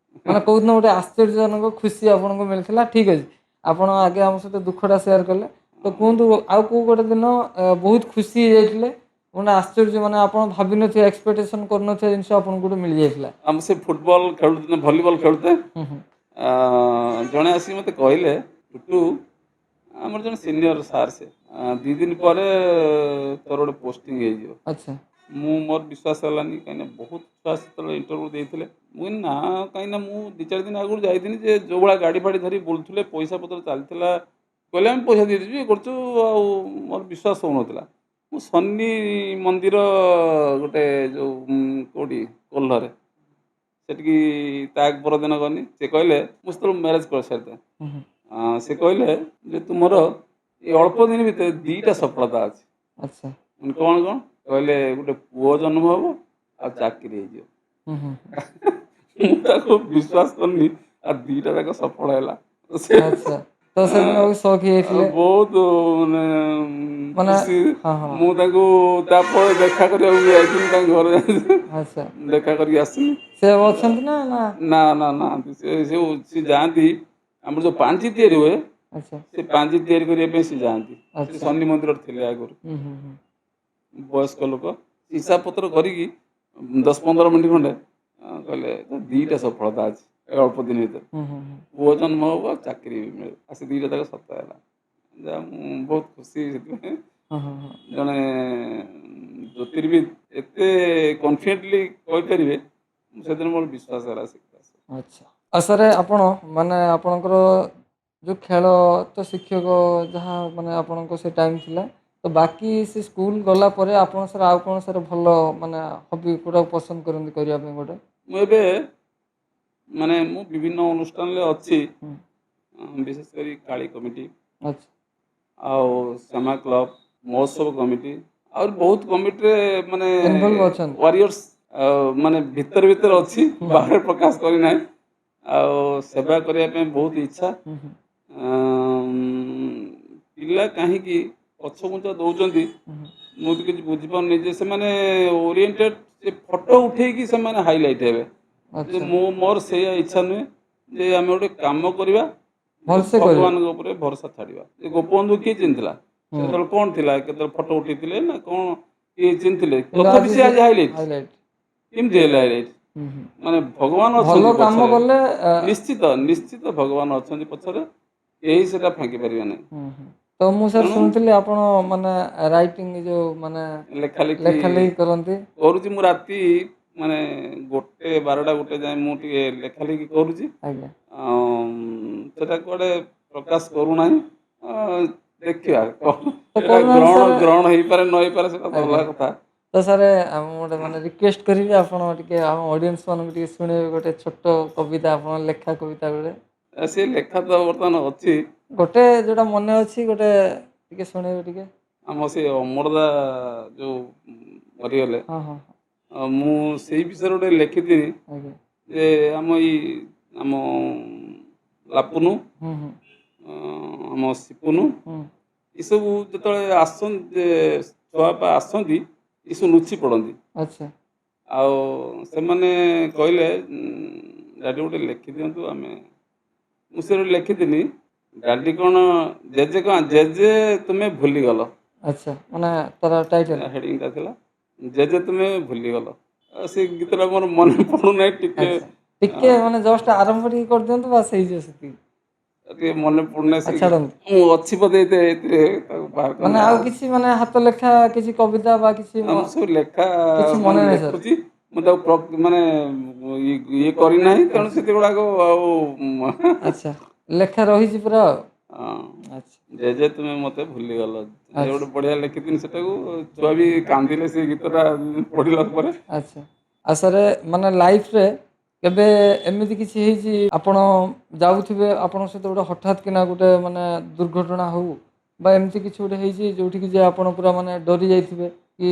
ମାନେ କେଉଁଦିନ ଗୋଟେ ଆଶ୍ଚର୍ଯ୍ୟଜନକ ଖୁସି ଆପଣଙ୍କୁ ମିଳିଥିଲା। ଠିକ୍ ଅଛି, ଆପଣ ଆଗେ ଆମ ସହିତ ଦୁଃଖଟା ସେୟାର କଲେ, ତ କୁହନ୍ତୁ ଆଉ କେଉଁ ଗୋଟେ ଦିନ ବହୁତ ଖୁସି ହେଇଯାଇଥିଲେ, ମାନେ ଆଶ୍ଚର୍ଯ୍ୟ, ମାନେ ଆପଣ ଭାବିନଥିବେ, ଏକ୍ସପେକ୍ଟେସନ୍ କରୁନଥିବା ଜିନିଷ ଆପଣଙ୍କୁ ଗୋଟେ ମିଳିଯାଇଥିଲା? ଆମେ ସେ ଫୁଟବଲ ଖେଳୁଥିଲେ, ଭଲିବଲ ଖେଳୁଥିଲେ, ହୁଁ ହୁଁ ଜଣେ ଆସିକି ମୋତେ କହିଲେ, ଟୁଟୁ ଆମର ଜଣେ ସିନିୟର ସାର୍, ସେ 2 ଦିନ ପରେ ତୋର ଗୋଟେ ପୋଷ୍ଟିଂ ହେଇଯିବ। ଆଚ୍ଛା ମୋର ବିଶ୍ୱାସ ହେଲାନି, କାହିଁକିନା ବହୁତ ଛୁଆ ସେତେବେଳେ ଇଣ୍ଟରଭ୍ୟୁ ଦେଇଥିଲେ। ମୁଁ କହିଲି ନା, କାହିଁକିନା ମୁଁ 2-4 ଦିନ ଆଗରୁ ଯାଇଥିଲି, ଯେ ଯେଉଁ ଭଳିଆ ଗାଡ଼ି ଫାଡ଼ି ଧରି ବୁଲୁଥିଲେ, ପଇସା ପତ୍ର ଚାଲିଥିଲା, କହିଲେ ଆମେ ପଇସା ଦେଇଦେଛୁ, ଇଏ କରୁଛୁ। ଆଉ ମୋର ବିଶ୍ୱାସ ହେଉନଥିଲା। ମୁଁ ଶନି ମନ୍ଦିର ଗୋଟେ ଯେଉଁ କେଉଁଠି କୋଲ୍ହରେ, ସେଠିକି ତା ପରଦିନ ଗଲି। ସେ କହିଲେ, ମୁଁ ସେତେବେଳେ ମ୍ୟାରେଜ୍ କରିସାରିଥାଏ। ହୁଁ ହୁଁ ସେ କହିଲେ ଯେ ତୁମର ଏ ଅଳ୍ପ ଦିନ ଭିତରେ 2ଟା ସଫଳତା ଅଛି। ଆଚ୍ଛା କ'ଣ କ'ଣ? କହିଲେ ଗୋଟେ ପୁଅ ଜନ୍ମ ହେବ ଆଉ ଚାକିରି ହେଇଯିବ। ହୁଁ ହୁଁ ମୁଁ ତାକୁ ବିଶ୍ୱାସ କରିନି, ଆଉ 2ଟା ଯାକ ସଫଳ ହେଲା। ସେ ଆଚ୍ଛା ତ ସେଦିନ ବି ସକ୍ ହେଇଯାଇଥିଲେ ବହୁତ ମାନେ ମାନେ ଖୁସି। ହଁ ହଁ ମୁଁ ତାଙ୍କୁ ତାପରେ ଦେଖା କରିବାକୁ ଯାଇଥିଲି, ତାଙ୍କ ଘରେ ଆଚ୍ଛା ଦେଖା କରିକି ଆସିଲି। ସେ ଏବେ ଅଛନ୍ତି ନା ନା? ନା ନା, ନାହାନ୍ତି। ସେ ଯାଆନ୍ତି, ଆମର ଯେଉଁ ପାଞ୍ଜି ତିଆରି ହୁଏ, ଆଚ୍ଛା ସେ ପାଞ୍ଜି ତିଆରି କରିବା ପାଇଁ ସେ ଯାଆନ୍ତି। ସେ ଆଚ୍ଛା ଶନି ମନ୍ଦିରରେ ଥିଲେ ଆଗରୁ। ହୁଁ ହୁଁ ହୁଁ ବୟସ୍କ ଲୋକ, ହିସାବ ପତ୍ର କରିକି 10-15 ମିନିଟ୍ ଖଣ୍ଡେ କହିଲେ 2ଟା ସଫଳତା ଅଛି ଏ ଅଳ୍ପ ଦିନ ଭିତରେ, ହୁଁ ହୁଁ ହୁଁ ପୁଅ ଜନ୍ମ ହେବ ଆଉ ଚାକିରି ବି ମିଳିବ। ଆଉ ସେ 2ଟା ଯାକ ସତ ହେଲା। ଯାହା ମୁଁ ବହୁତ ଖୁସି ସେଥିପାଇଁ। ହଁ ହଁ ହଁ ଜଣେ ଜ୍ୟୋତିର୍ବିଦ ଏତେ କନଫିଡେଣ୍ଟଲି କହିପାରିବେ, ସେଦିନ ମୋର ବିଶ୍ୱାସ ହେଲା ସେ କଥା। ଆଚ୍ଛା ଆଉ ସାର୍ ଆପଣ ମାନେ ଆପଣଙ୍କର ଯେଉଁ ଖେଳ ତ ଶିକ୍ଷକ ଯାହା ମାନେ ଆପଣଙ୍କ ସେ ଟାଇମ୍ ଥିଲା, ତ ବାକି ସେ ସ୍କୁଲ ଗଲା ପରେ ଆପଣ ସାର୍ ଆଉ କ'ଣ ସାର୍ ଭଲ ମାନେ ହବି କେଉଁଟାକୁ ପସନ୍ଦ କରନ୍ତି କରିବା ପାଇଁ ଗୋଟେ? ମୁଁ ଏବେ ମାନେ ମୁଁ ବିଭିନ୍ନ ଅନୁଷ୍ଠାନରେ ଅଛି, ହୁଁ ବିଶେଷ କରି କାଳୀ କମିଟି ଆଚ୍ଛା ଆଉ ଶ୍ୟାମା କ୍ଲବ, ମହୋତ୍ସବ କମିଟି, ଆହୁରି ବହୁତ କମିଟିରେ ମାନେ ଇନଭଲ୍ଭ ଅଛନ୍ତି? ୱାରିୟର୍ସ ମାନେ ଭିତରେ ଭିତରେ ଅଛି, ହୁଁ ବାହାରେ ପ୍ରକାଶ କରିନାହିଁ। ଆଉ ସେବା କରିବା ପାଇଁ ବହୁତ ଇଚ୍ଛା। ହୁଁ ହୁଁ ପିଲା କାହିଁକି ପଛଘୁଞ୍ଚା ଦେଉଛନ୍ତି ମୁଁ ତ କିଛି ବୁଝିପାରୁନି ଯେ ସେମାନେ ଓରିଏଣ୍ଟେଡ୍ ସେ ଫଟୋ ଉଠେଇକି ସେମାନେ ହାଇଲାଇଟ୍ ହେବେ। ଯେ ଆଚ୍ଛା ମୋର ସେଇଆ ଇଚ୍ଛା ନୁହେଁ ଯେ ଆମେ ଗୋଟେ କାମ କରିବା ଭଲସେ କରିବେ। ଭଗବାନଙ୍କ ଉପରେ ଭରସା ଛାଡ଼ିବା। ଏ ଗୋପବନ୍ଧୁ କିଏ ଚିହ୍ନିଥିଲା? ହୁଁ। ସେତେବେଳେ କ'ଣ ଥିଲା? କେତେବେଳେ ଫଟୋ ଉଠେଇଥିଲେ ନା କ'ଣ କିଏ ଚିହ୍ନିଥିଲେ? କିନ୍ତୁ ତଥାପି ସେ ଆଜି ହାଇଲାଇଟ୍। ହାଇଲାଇଟ୍। କେମିତି ହେଲେ ହାଇଲାଇଟ୍? ମାନେ ଭଗବାନ ଭଲ ଅଛନ୍ତି କାମ ପଛରେ। କଲେ ନିଶ୍ଚିତ ନିଶ୍ଚିତ ଭଗବାନ ଅଛନ୍ତି ପଛରେ, କେହି ସେଟା ଫାଙ୍କି ପାରିବେ ନାହିଁ। ତ ମୁଁ ସାର୍ ତେଣୁ ଶୁଣିଥିଲି ଆପଣ ମାନେ ରାଇଟିଂ ଯୋଉ ମାନେ ଲେଖାଲେଖି ଲେଖା ଲେଖି କରନ୍ତି। କରୁଛି ମୁଁ ରାତି ମାନେ 1 ଯାଏଁ ମୁଁ ଟିକେ ଲେଖାଲେଖି କରୁଛି। ଆଜ୍ଞା। ସେଟା କୁଆଡ଼େ ପ୍ରକାଶ କରୁନାହିଁ। ଦେଖିବା କ'ଣ ତ ଏଇଟା କରୁନାହାନ୍ତି ଗ୍ରହଣ ସାର୍। ଗ୍ରହଣ ହେଇପାରେ ନ ହେଇପାରେ ସେଟା ତ ଆଜ୍ଞା। ଅଲଗା କଥା। ତ ସାର୍ ମୁଁ ଗୋଟେ ମାନେ ରିକ୍ୱେଷ୍ଟ କରିବି ଆପଣ ଟିକେ ଆମ ଅଡ଼ିଏନ୍ସ ମାନଙ୍କୁ ଟିକେ ଶୁଣେଇବେ ଗୋଟେ ଛୋଟ କବିତା ଆପଣ ଲେଖା କବିତା ଗୋଟେ ସେ ଲେଖା ତ ବର୍ତ୍ତମାନ ଅଛି ଗୋଟେ ଯୋଉଟା ମନେ ଅଛି ଗୋଟେ ଟିକେ ଶୁଣେଇବେ ଟିକେ। ଆମ ସେ ଅମରଦା ଯୋଉ ମରିଗଲେ। ହଁ ହଁ ମୁଁ ସେଇ ବିଷୟରେ ଗୋଟେ ଲେଖିଥିଲି ଆଜ୍ଞା। ଯେ ଆମ ଲାପୁନୁ ହୁଁ ହୁଁ ଆମ ସିପୁନୁ ହୁଁ ଏସବୁ ଯେତେବେଳେ ଆସନ୍ତି ଛୁଆପା ଆସନ୍ତି ଏସବୁ ଲୁଚି ପଡ଼ନ୍ତି। ଆଚ୍ଛା ଆଉ ସେମାନେ କହିଲେ ଡାଡ଼ି ଗୋଟେ ଲେଖିଦିଅନ୍ତୁ ଆମେ ମୁଁ ସେ ଗୋଟେ ଲେଖିଥିଲି ଡାଡ଼ି କ'ଣ ଜେଜେ ତୁମେ ଭୁଲିଗଲ। ଆଚ୍ଛା ମାନେ ତାର ଟାଇଟେଲ। ହେଡ଼ିଂଟା ଥିଲା ଜେଜେ ତୁମେ ଭୁଲିଗଲ। ସେ ଗୀତଟା ମୋର ମନେ ପଡ଼ୁନାହିଁ ଟିକେ ଆଚ୍ଛା ଟିକେ ମାନେ ଜଷ୍ଟ ଆରମ୍ଭ ଟିକେ କରିଦିଅନ୍ତୁ ବାସ୍ ହେଇଯିବ ସେତିକି। ଟିକେ ମନେ ପଡ଼ୁନାହିଁ ସେ ଛାଡ଼ନ୍ତୁ ମୁଁ ଅଛି ବୋଧେ ଏଥିରେ ତାକୁ ବାହାର ମାନେ କରିନି ଆଉ କିଛି ମାନେ ହାତ ଲେଖା କିଛି କବିତା ବା କିଛି ମୁଁ ସବୁ ଲେଖା କିଛି ମୁଁ ମନେ ନାହିଁ ସାର୍। ଲେଖୁଛି ମୁଁ ତାକୁ ମାନେ ଇଏ କରିନାହିଁ ତେଣୁ ସେଗୁଡ଼ାକ ଆଉ ଆଚ୍ଛା ଲେଖା ରହିଛି ପୁରା ଆଉ। ଆଚ୍ଛା ଜେଜେ ତୁମେ ମୋତେ ଭୁଲିଗଲ ଏ ଆଚ୍ଛା ଗୋଟେ ବଢ଼ିଆ ଲେଖିଥିଲି ସେଟାକୁ ଛୁଆ ବି କାନ୍ଦିଲେ ସେ ଗୀତଟା ପଢ଼ିଲା ପରେ। ଆଚ୍ଛା ଆଉ ସାର୍ ମାନେ ଲାଇଫରେ କେବେ ଏମିତି କିଛି ହେଇଛି ଆପଣ ଯାଉଥିବେ ଆପଣଙ୍କ ସହିତ ଗୋଟେ ହଠାତ୍ କିନା ଗୋଟେ ମାନେ ଦୁର୍ଘଟଣା ହଉ ବା ଏମିତି କିଛି ଗୋଟେ ହେଇଛି ଯୋଉଠିକି ଯେ ଆପଣ ପୁରା ମାନେ ଡରି ଯାଇଥିବେ କି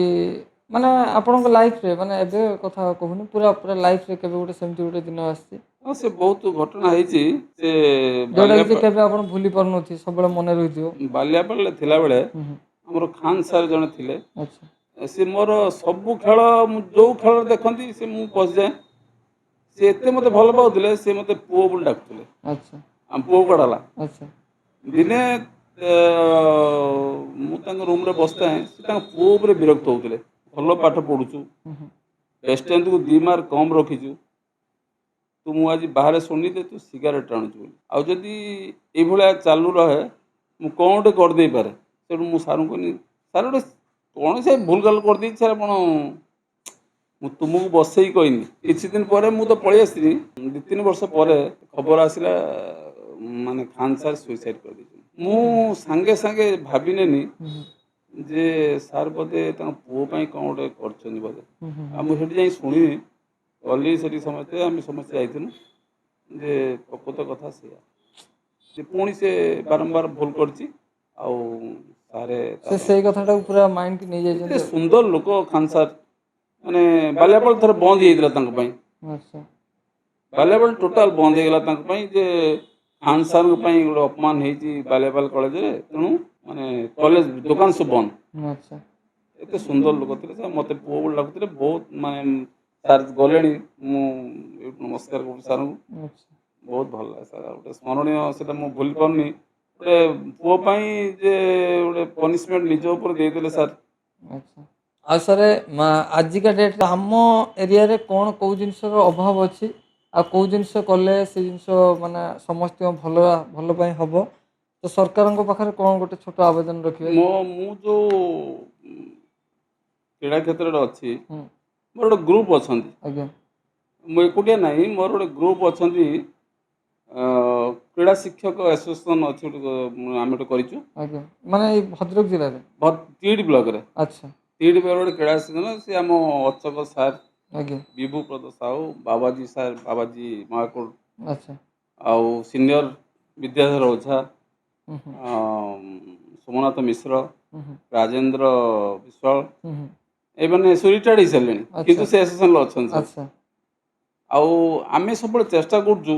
ମାନେ ଆପଣଙ୍କ ଲାଇଫରେ ମାନେ ଏବେ କଥା କହୁନି ପୁରା ପୁରା ଲାଇଫରେ କେବେ ଗୋଟେ ସେମିତି ଗୋଟେ ଦିନ ଆସିଛି ହଁ ସେ ବହୁତ ଘଟଣା ହେଇଛି ସେ ଯୋଉଟା କି କେବେ ଆପଣ ଭୁଲି ପାରୁନଥିବେ ସବୁବେଳେ ମନେ ରହିଥିବ। ବାଲିଆପାଳରେ ଥିଲାବେଳେ ହୁଁ ହୁଁ ଆମର ଖାନ୍ ସାର୍ ଜଣେ ଥିଲେ। ଆଚ୍ଛା ସେ ମୋର ସବୁ ଖେଳ ମୁଁ ଯେଉଁ ଖେଳରେ ଦେଖନ୍ତି ସେ ମୁଁ ପଶିଯାଏ। ସେ ଏତେ ମୋତେ ଭଲ ପାଉଥିଲେ ସେ ମୋତେ ପୁଅ ବୋଲି ଡାକୁଥିଲେ। ଆଚ୍ଛା ଆମ ପୁଅ କୁଆଡ଼େ ହେଲା ଆଚ୍ଛା ଦିନେ ମୁଁ ତାଙ୍କ ରୁମ୍ରେ ବସିଥାଏ ସେ ତାଙ୍କ ପୁଅ ଉପରେ ବିରକ୍ତ ହେଉଥିଲେ। ଭଲ ପାଠ ପଢ଼ୁଛୁ ହୁଁ ହୁଁ ଡିଷ୍ଟାନ୍ସକୁ 2 ମାର୍କ କମ୍ ରଖିଛୁ ତୁ ମୁଁ ଆଜି ବାହାରେ ଶୁଣିଲି ଯେ ତୁ ସିଗାରେଟ୍ ଟାଣୁଛୁ ବୋଲି ଆଉ ଯଦି ଏଇଭଳିଆ ଚାଲୁ ରହେ ମୁଁ କ'ଣ ଗୋଟେ କରିଦେଇପାରେ। ତେଣୁ ମୁଁ ସାର୍ଙ୍କୁ କହିଲି ସାର୍ ଗୋଟେ କ'ଣ ସେ ଭୁଲ ଭାଲ କରିଦେଇଛି ସାର୍ ଆପଣ ମୁଁ ତୁମକୁ ବସେଇକି କହିନି କିଛି ଦିନ ପରେ ମୁଁ ତ ପଳେଇ ଆସିଥିଲି 2-3 ବର୍ଷ ପରେ ଖବର ଆସିଲା ମାନେ ଖାନ୍ ସାର୍ ସୁଇସାଇଡ଼୍ କରିଦେଇଛନ୍ତି। ମୁଁ ସାଙ୍ଗେ ସାଙ୍ଗେ ଭାବିନେନି ଯେ ସାର୍ ବୋଧେ ତାଙ୍କ ପୁଅ ପାଇଁ କ'ଣ ଗୋଟେ କରିଛନ୍ତି ବୋଧେ। ଆଉ ମୁଁ ସେଠି ଯାଇ ଶୁଣିନି ଗଲି ସେଠି ସମସ୍ତେ ଆମେ ସମସ୍ତେ ଯାଇଥିଲୁ ଯେ ପ୍ରକୃତ କଥା ସେଇଆ ଯେ ପୁଣି ସେ ବାରମ୍ବାର ଭୁଲ କରିଛି ଆଉ ସାରେ ତା ସେ ପାଇଁ ସେଇ କଥାଟାକୁ ପୁରା ମାଇଣ୍ଡକି ଏତେ ନେଇଯାଇଛନ୍ତି ଆଉ। ସୁନ୍ଦର ଲୋକ ଖାନ୍ ସାର୍ ମାନେ ବାଲିଆପାଳ ଥରେ ବନ୍ଦ ହେଇଯାଇଥିଲା ତାଙ୍କ ପାଇଁ। ଆଚ୍ଛା ବାଲିଆପାଳ ଟୋଟାଲ ବନ୍ଦ ହେଇଗଲା ତାଙ୍କ ପାଇଁ ଯେ ଖାନ୍ ସାର୍ଙ୍କ ପାଇଁ ଗୋଟେ ଅପମାନ ହେଇଛି ବାଲିଆପାଳ କଲେଜରେ ତେଣୁ ମାନେ କଲେଜ ଦୋକାନ ସବୁ ବନ୍ଦ। ଆଚ୍ଛା ଏତେ ସୁନ୍ଦର ଲୋକ ଥିଲେ ସାର୍ ମୋତେ ପୁଅ ବୋଲି ଡାକୁଥିଲେ ବହୁତ ମାନେ ସାର୍ ଗଲେଣି ମୁଁ ନମସ୍କାର କରୁଛି ସାର୍ଙ୍କୁ ଆଚ୍ଛା ବହୁତ ଭଲ ଲାଗେ ସାର୍ ଆଉ ଗୋଟେ ସ୍ମରଣୀୟ ସେଇଟା ମୁଁ ଭୁଲି ପାରୁନି ଗୋଟେ ପୁଅ ପାଇଁ ଯେ ଗୋଟେ ପନିସମେଣ୍ଟ ନିଜ ଉପରେ ଦେଇଦେଲେ ସାର୍। ଆଚ୍ଛା ଆଉ ସାର୍ ଆଜିକା ଡେଟ୍ରେ ଆମ ଏରିଆରେ କ'ଣ କେଉଁ ଜିନିଷର ଅଭାବ ଅଛି ଆଉ କେଉଁ ଜିନିଷ କଲେ ସେ ଜିନିଷ ମାନେ ସମସ୍ତଙ୍କ ଭଲ ପାଇଁ ହେବ ତ ସରକାରଙ୍କ ପାଖରେ କ'ଣ ଗୋଟେ ଛୋଟ ଆବେଦନ ରଖିବେ? ମୁଁ ଯେଉଁ କ୍ରୀଡ଼ା କ୍ଷେତ୍ରରେ ଅଛି ହୁଁ ମୋର ଗୋଟେ ଗ୍ରୁପ୍ ଅଛନ୍ତି। ଆଜ୍ଞା ମୁଁ ଏକୁଟିଆ ନାହିଁ ମୋର ଗୋଟେ ଗ୍ରୁପ୍ ଅଛନ୍ତି କ୍ରୀଡ଼ା ଶିକ୍ଷକ ଆସୋସିଏସନ୍ ଅଛି ଗୋଟେ ଆମେ ଗୋଟେ କରିଛୁ ଆଜ୍ଞା ମାନେ ଏଇ ଭଦ୍ରକ ଜିଲ୍ଲାରେ ତିହିଡ଼ି ବ୍ଲକରେ। ଆଚ୍ଛା ତିହିଡ଼ି ବ୍ଲକରେ ଗୋଟେ କ୍ରୀଡ଼ା ଶିକ୍ଷକ ସେ ଆମ ଅର୍ଚ୍ଚକ ସାର୍ ଆଜ୍ଞା ବିଭୁ ପ୍ରଦ ସାହୁ ବାବାଜୀ ସାର୍ ବାବାଜୀ ମହାକୁଡ଼ ଆଚ୍ଛା ଆଉ ସିନିୟର ବିଦ୍ୟାଧର ଓଝା ହୁଁ ହୁଁ ସୋମନାଥ ମିଶ୍ର ହୁଁ ହୁଁ ରାଜେନ୍ଦ୍ର ବିଶ୍ୱାଳ ହୁଁ ହୁଁ ଏମାନେ ସବୁ ରିଟାୟାର୍ଡ଼ ହେଇସାରିଲେଣି ଆଚ୍ଛା କିନ୍ତୁ ସେ ଆସୋସିଏସନ୍ରେ ଅଛନ୍ତି ସବୁ। ଆଚ୍ଛା ଆଉ ଆମେ ସବୁବେଳେ ଚେଷ୍ଟା କରୁଛୁ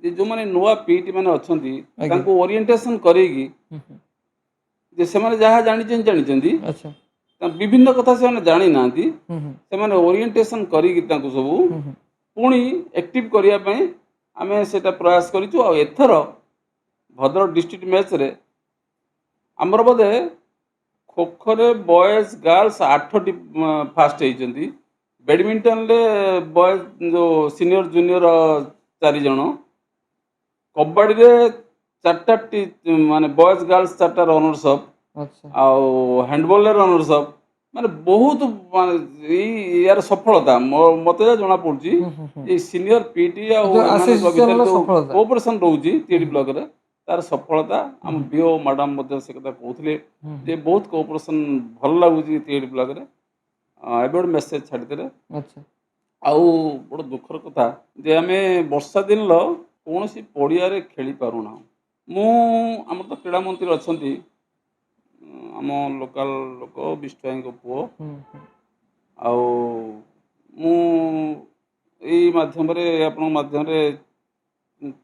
ଯେ ଯେଉଁମାନେ ନୂଆ ପିଇଟି ମାନେ ଅଛନ୍ତି ଆଜ୍ଞା ତାଙ୍କୁ ଓରିଏଣ୍ଟେସନ୍ କରେଇକି ହୁଁ ହୁଁ ଯେ ସେମାନେ ଯାହା ଜାଣିଛନ୍ତି ଆଚ୍ଛା ବିଭିନ୍ନ କଥା ସେମାନେ ଜାଣିନାହାନ୍ତି, ହୁଁ ହୁଁ ସେମାନେ ଓରିଏଣ୍ଟେସନ୍ କରିକି ତାଙ୍କୁ ସବୁ ହୁଁ ହୁଁ ପୁଣି ଆକ୍ଟିଭ୍ କରିବା ପାଇଁ ଆମେ ସେଇଟା ପ୍ରୟାସ କରିଛୁ। ଆଉ ଏଥର ଭଦ୍ରକ ଡିଷ୍ଟ୍ରିକ୍ଟ ମ୍ୟାଚ୍ରେ ଆମର ବୋଧେ ଖୋଖୋରେ ବଏଜ୍ ଗାର୍ଲସ 8ଟି ଫାଷ୍ଟ ହେଇଛନ୍ତି, ବ୍ୟାଡ଼ମିଣ୍ଟନରେ ବଏଜ୍ ଯେଉଁ ସିନିୟର ଜୁନିୟର 4 ଜଣ, କବାଡ଼ିରେ 4ଟା ମାନେ ବଏଜ୍ ଗାର୍ଲସ 4ଟା ରନର୍ସ ଅପ୍, ଆଚ୍ଛା ଆଉ ହ୍ୟାଣ୍ଡବଲରେ ରନର୍ସ ଅପ୍, ମାନେ ବହୁତ ମାନେ ୟାର ସଫଳତା ମୋତେ ଯାହା ଜଣାପଡ଼ୁଛି ହୁଁ ହୁଁ ହୁଁ ଏଇ ସିନିୟର ପିଟି ଆଉ ଯୋଉ ଏମାନଙ୍କ ଭିତରେ ଆସିଷ୍ଟାଣ୍ଟର ଯେଉଁ ସଫଳତା କୋଅପରେସନ୍ ରହୁଛି ହୁଁ ତିହିଡି ବ୍ଲକରେ, ତାର ସଫଳତା ଆମ ହୁଁ ବିଓ ମ୍ୟାଡ଼ାମ୍ ମଧ୍ୟ ସେ କଥା କହୁଥିଲେ ହୁଁ ଯେ ବହୁତ କୋଅପରେସନ୍ ଭଲ ଲାଗୁଛି ତିହିଡି ବ୍ଲକରେ। ଏବେ ଗୋଟେ ମେସେଜ୍ ଛାଡ଼ିଦେଲେ। ଆଚ୍ଛା ଆଉ ବଡ଼ ଦୁଃଖର କଥା ଯେ ଆମେ ବର୍ଷା ଦିନର କୌଣସି ପଡ଼ିଆରେ ଖେଳି ପାରୁନାହୁଁ। ମୁଁ ଆମର ତ କ୍ରୀଡ଼ାମନ୍ତ୍ରୀ ଅଛନ୍ତି, ଆମ ଲୋକାଲ ଲୋକ ବିଷ୍ଟୁ ଭାଇଙ୍କ ପୁଅ, ହୁଁ ହୁଁ ଆଉ ମୁଁ ଏଇ ମାଧ୍ୟମରେ ଆପଣଙ୍କ ମାଧ୍ୟମରେ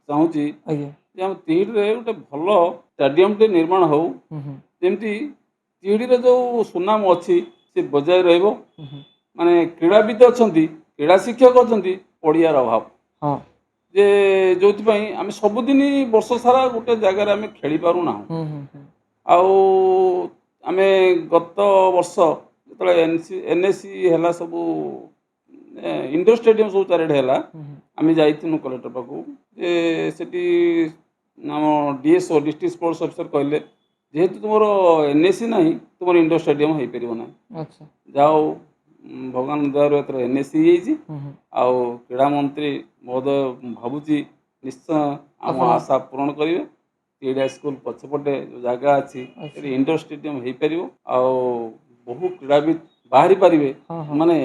ଚାହୁଁଛି ଆଜ୍ଞା ଯେ ଆମ ତିହିଡ଼ିରେ ଗୋଟେ ଭଲ ଷ୍ଟାଡ଼ିୟମଟେ ନିର୍ମାଣ ହେଉ, ହୁଁ ହୁଁ ଯେମିତି ତିହିଡ଼ିର ଯେଉଁ ସୁନାମ ଅଛି ସେ ବଜାୟ ରହିବ। ହୁଁ ହୁଁ ମାନେ କ୍ରୀଡ଼ାବିତ ଅଛନ୍ତି, କ୍ରୀଡ଼ା ଶିକ୍ଷକ ଅଛନ୍ତି, ପଡ଼ିଆର ଅଭାବ ହଁ ଯେ ଯେଉଁଥିପାଇଁ ଆମେ ସବୁଦିନ ବର୍ଷ ସାରା ଗୋଟେ ଜାଗାରେ ଆମେ ଖେଳିପାରୁନାହୁଁ। ହୁଁ ହୁଁ ହୁଁ ଆଉ ଆମେ ଗତ ବର୍ଷ ଯେତେବେଳେ ଏନ୍ଏସି ହେଲା ସବୁ ଇଣ୍ଡୋର ଷ୍ଟାଡ଼ିୟମ୍ ସବୁ ଚାରିଆଡ଼େ ହେଲା, ହୁଁ ହୁଁ ଆମେ ଯାଇଥିଲୁ କଲେକ୍ଟର ପାଖକୁ ଯେ ସେଠି ଆମ ଡିଏସ୍ଓ ଡିଷ୍ଟ୍ରିକ୍ଟ ସ୍ପୋର୍ଟସ ଅଫିସର କହିଲେ ଯେହେତୁ ତୁମର ଏନ୍ଏସି ନାହିଁ ତୁମର ଇଣ୍ଡୋର ଷ୍ଟାଡ଼ିୟମ୍ ହୋଇପାରିବ ନାହିଁ। ଆଚ୍ଛା ଯାହା ହଉ ଭଗବାନ ଦୟାରୁ ଏଥର ଏନ୍ଏସି ହେଇଯାଇଛି। ହୁଁ ହୁଁ ଆଉ କ୍ରୀଡ଼ାମନ୍ତ୍ରୀ ମହୋଦୟ ଭାବୁଛି ନିଶ୍ଚୟ ଆମ ଆପଣ ଆଶା ପୂରଣ କରିବେ। ତିହିଡି ହାଇସ୍କୁଲ ପଛପଟେ ଯେଉଁ ଜାଗା ଅଛି ଆଚ୍ଛା ସେଠି ଇଣ୍ଡୋର ଷ୍ଟାଡ଼ିୟମ୍ ହେଇପାରିବ, ଆଉ ବହୁ କ୍ରୀଡ଼ାବିତ ବାହାରି ପାରିବେ। ହଁ ହଁ ମାନେ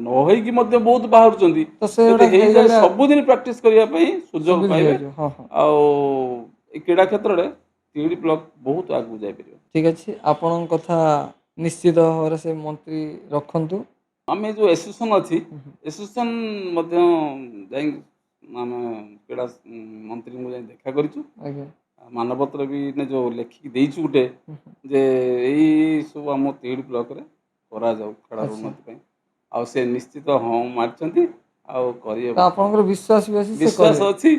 ନ ହେଇକି ମଧ୍ୟ ବହୁତ ବାହାରୁଛନ୍ତି, ତ ସେଗୁଡା ଯଦି ହେଇଯାଏ ହେଇଗଲେ ସବୁଦିନ ପ୍ରାକ୍ଟିସ୍ କରିବା ପାଇଁ ସୁଯୋଗ ସୁବିଧା ପାଇବେ। ହେଇଯିବ ହଁ ହଁ ଆଉ ଏ କ୍ରୀଡ଼ା କ୍ଷେତ୍ରରେ ତିହିଡି ବ୍ଲକ ବହୁତ ଆଗକୁ ଯାଇପାରିବ। ଠିକ୍ ଅଛି ଆପଣଙ୍କ କଥା ନିଶ୍ଚିତ ଭାବରେ ସେ ମନ୍ତ୍ରୀ ରଖନ୍ତୁ। ଆମେ ଯେଉଁ ଆସୋସିଏସନ୍ ଅଛି ହୁଁ ହୁଁ ଆସୋସିଏସନ୍ ମଧ୍ୟ ଯାଇ ଆମେ କ୍ରୀଡ଼ା ମନ୍ତ୍ରୀଙ୍କୁ ଯାଇ ଦେଖା କରିଛୁ। ଆଜ୍ଞା ମାନପତ୍ର ବି ଯେଉଁ ଲେଖିକି ଦେଇଛୁ ଗୋଟେ ହୁଁ ହୁଁ ଯେ ଏଇ ସବୁ ଆମ ତିହିଡି ବ୍ଲକରେ କରାଯାଉ ଖେଳର ଆଚ୍ଛା ଉନ୍ନତି ପାଇଁ, ଆଉ ସେ ନିଶ୍ଚିତ ହଁ ମାରିଛନ୍ତି ଆଉ କରିବେ ତ ମଧ୍ୟ। ଆପଣଙ୍କର ବିଶ୍ୱାସ ବି ଅଛି ସେ ବିଶ୍ୱାସ କରିବେ ଅଛି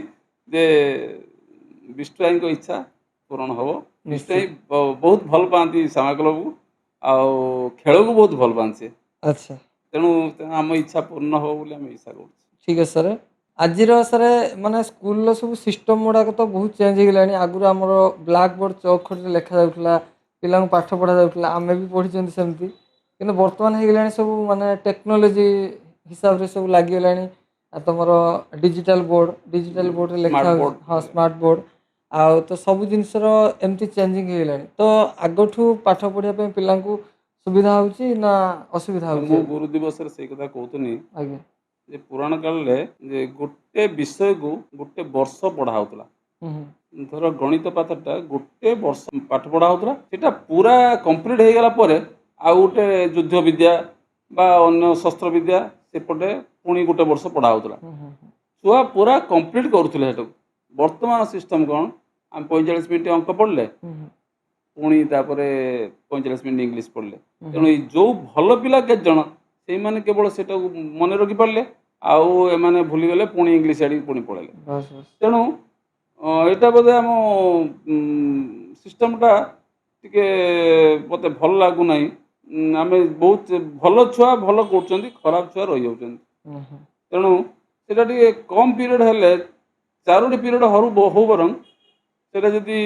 ଯେ ବିଷ୍ଟୁ ଭାଇଙ୍କ ଇଚ୍ଛା ପୂରଣ ହେବ। ବିଷ୍ଟୁ ଭାଇ ନିଶ୍ଚିତ ବହୁତ ଭଲ ପାଆନ୍ତି ସାମା କ୍ଲବକୁ, ଆଉ ଖେଳକୁ ବହୁତ ଭଲ ପାଆନ୍ତି ସେ, ଆଚ୍ଛା ତେଣୁ ଆମ ଇଚ୍ଛା ପୂର୍ଣ୍ଣ ହେବ ବୋଲି ଆମେ ଇଚ୍ଛା କରୁଛୁ। ଠିକ୍ ଅଛି ସାର୍। ଆଜିର ସାର୍ ମାନେ ସ୍କୁଲର ସବୁ ସିଷ୍ଟମ୍ ଗୁଡ଼ାକ ତ ବହୁତ ଚେଞ୍ଜ ହେଇଗଲାଣି। ଆଗରୁ ଆମର ବ୍ଲାକ୍ ବୋର୍ଡ଼ ଚକ୍ ଖଡ଼ିରେ ଲେଖାଯାଉଥିଲା, ପିଲାଙ୍କୁ ପାଠ ପଢ଼ାଯାଉଥିଲା, ଆମେ ବି ପଢ଼ିଛନ୍ତି ସେମିତି। କିନ୍ତୁ ବର୍ତ୍ତମାନ ହେଇଗଲାଣି ସବୁ ମାନେ ଟେକ୍ନୋଲୋଜି ହିସାବରେ ସବୁ ଲାଗିଗଲାଣି। ଆଉ ତୁମର ଡିଜିଟାଲ ବୋର୍ଡ଼ରେ ଲେଖା ସ୍ମାର୍ଟ ହେଉଛି, ବୋର୍ଡ଼ ହଁ ସ୍ମାର୍ଟ ବୋର୍ଡ଼। ଆଉ ତ ସବୁ ଜିନିଷର ଏମିତି ଚେଞ୍ଜିങ୍ ହେଇଗଲାଣି। ତ ଆଗଠୁ ପାଠ ପଢ଼ିବା ପାଇଁ ପିଲାଙ୍କୁ ସୁବିଧା ହେଉଛି ନା ଅସୁବିଧା ହେଉଛି ମୁଁ ଏବେ? ଗୁରୁ ଦିବସରେ ସେଇ କଥା କହୁଥିଲି ଆଜ୍ଞା ଯେ ପୁରାଣ କାଳରେ ଯେ ଗୋଟେ ବିଷୟକୁ ଗୋଟେ ବର୍ଷ ପଢ଼ା ହେଉଥିଲା। ହୁଁ ହୁଁ ଧର ଗଣିତ ପାଠଟା ଗୋଟେ ବର୍ଷ ପାଠ ପଢ଼ା ହେଉଥିଲା, ସେଇଟା ପୁରା କମ୍ପ୍ଲିଟ୍ ହେଇଗଲା ପରେ ଆଉ ଗୋଟେ ଯୁଦ୍ଧ ବିଦ୍ୟା ବା ଅନ୍ୟ ଶସ୍ତ୍ର ବିଦ୍ୟା ସେପଟେ ପୁଣି ଗୋଟେ ବର୍ଷ ପଢ଼ା ହେଉଥିଲା। ହୁଁ ହୁଁ ଛୁଆ ପୁରା କମ୍ପ୍ଲିଟ୍ କରୁଥିଲେ ସେଟାକୁ। ବର୍ତ୍ତମାନ ସିଷ୍ଟମ୍ କ'ଣ, ଆମେ 45 ମିନିଟ୍ ଅଙ୍କ ପଢ଼ିଲେ, ହୁଁ ହୁଁ ପୁଣି ତାପରେ 45 ମିନିଟ୍ ଇଂଲିଶ ପଢ଼ିଲେ। ହୁଁ ତେଣୁ ହୁଁ ଏଇ ଯେଉଁ ଭଲ ପିଲା କେତେଜଣ ସେଇମାନେ କେବଳ ସେଟାକୁ ମନେ ରଖିପାରିଲେ, ଆଉ ଏମାନେ ଭୁଲିଗଲେ, ପୁଣି ଇଂଲିଶ ଆଡ଼ିକି ପୁଣି ପଳେଇଲେ। ବାସ୍ ବାସ୍ ତେଣୁ ଏଇଟା ବୋଧେ ଆମ ସିଷ୍ଟମ୍ଟା ଟିକେ ମୋତେ ଭଲ ଲାଗୁନାହିଁ। ଆମେ ବହୁତ ଭଲ ଛୁଆ ଭଲ କରୁଛନ୍ତି, ଖରାପ ଛୁଆ ରହିଯାଉଛନ୍ତି। ହୁଁ ହୁଁ ତେଣୁ ସେଇଟା ଟିକେ କମ୍ ପିରିୟଡ଼ ହେଲେ, 4ଟି ପିରିୟଡ଼ ହଉ ବରଂ ସେଇଟା ଯଦି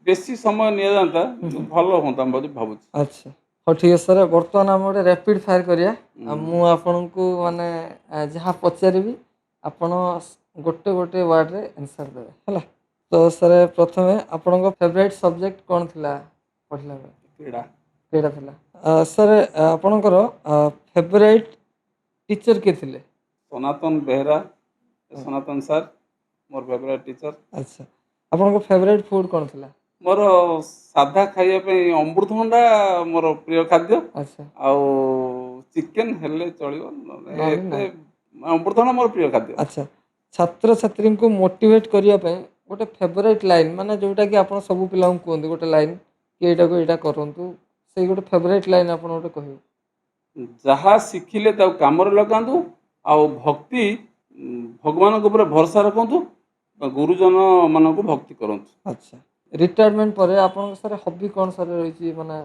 ବେଶୀ ସମୟ ନିଆଯାଆନ୍ତା ହୁଁ ହୁଁ ଭଲ ହୁଅନ୍ତା ବୋଲି ଭାବୁଛି। ଆଚ୍ଛା ହଉ ଠିକ୍ ଅଛି ସାର୍। ବର୍ତ୍ତମାନ ଆମେ ଗୋଟେ ର୍ୟାପିଡ଼୍ ଫାୟାର୍ କରିବା। ଆଉ ହୁଁ। ମୁଁ ଆପଣଙ୍କୁ ମାନେ ଯାହା ପଚାରିବି ଆପଣ ଗୋଟେ ଗୋଟେ ୱାର୍ଡ଼ରେ ଆନ୍ସର୍ ଦେବେ ହେଲା। ତ ସାର୍ ପ୍ରଥମେ ଆପଣଙ୍କ ଫେଭରାଇଟ୍ ସବଜେକ୍ଟ କ'ଣ ଥିଲା ପଢ଼ିଲା ବେଳେ? କ୍ରୀଡ଼ା। କ୍ରୀଡ଼ା ଥିଲା। ସାର୍ ଆପଣଙ୍କର ଫେଭରାଇଟ୍ ଟିଚର୍ କିଏ ଥିଲେ? ସନାତନ ବେହେରା, ହଁ, ସନାତନ ସାର୍ ମୋର ଫେଭରାଇଟ୍ ଟିଚର୍। ଆଚ୍ଛା ଆପଣଙ୍କ ଫେଭରାଇଟ୍ ଫୁଡ଼୍ କ'ଣ ଥିଲା? ମୋର ସାଧା ଖାଇବା ପାଇଁ ଅମୃତଭଣ୍ଡା ମୋର ପ୍ରିୟ ଖାଦ୍ୟ। ଆଚ୍ଛା ଆଉ ଚିକେନ୍ ହେଲେ ଚଳିବ, ନହେଲେ ନହେଲେ ଏତେ ନାହିଁ। ଅମୃତଭଣ୍ଡା ମୋର ପ୍ରିୟ ଖାଦ୍ୟ। ଆଚ୍ଛା ଛାତ୍ରଛାତ୍ରୀଙ୍କୁ ମୋଟିଭେଟ୍ କରିବା ପାଇଁ ଗୋଟେ ଫେଭରାଇଟ୍ ଲାଇନ୍ ମାନେ ଯେଉଁଟାକି ଆପଣ ସବୁ ପିଲାଙ୍କୁ କୁହନ୍ତି ଗୋଟେ ଲାଇନ୍ कि एटा करंतु से गोटे फेवरेट लाइन आपण गोटे कहबे। ଯାହା ଶିଖିଲେ ତାକୁ କାମରେ ଲଗାନ୍ତୁ ଆଉ ଭକ୍ତି ଭଗବାନଙ୍କ ଉପରେ ଭରସା ରଖନ୍ତୁ ଗୁରୁଜନ ମାନଙ୍କୁ ଭକ୍ତି କରନ୍ତୁ। अच्छा रिटायरमेंट पर आपण सर हॉबी कौन सर रही माने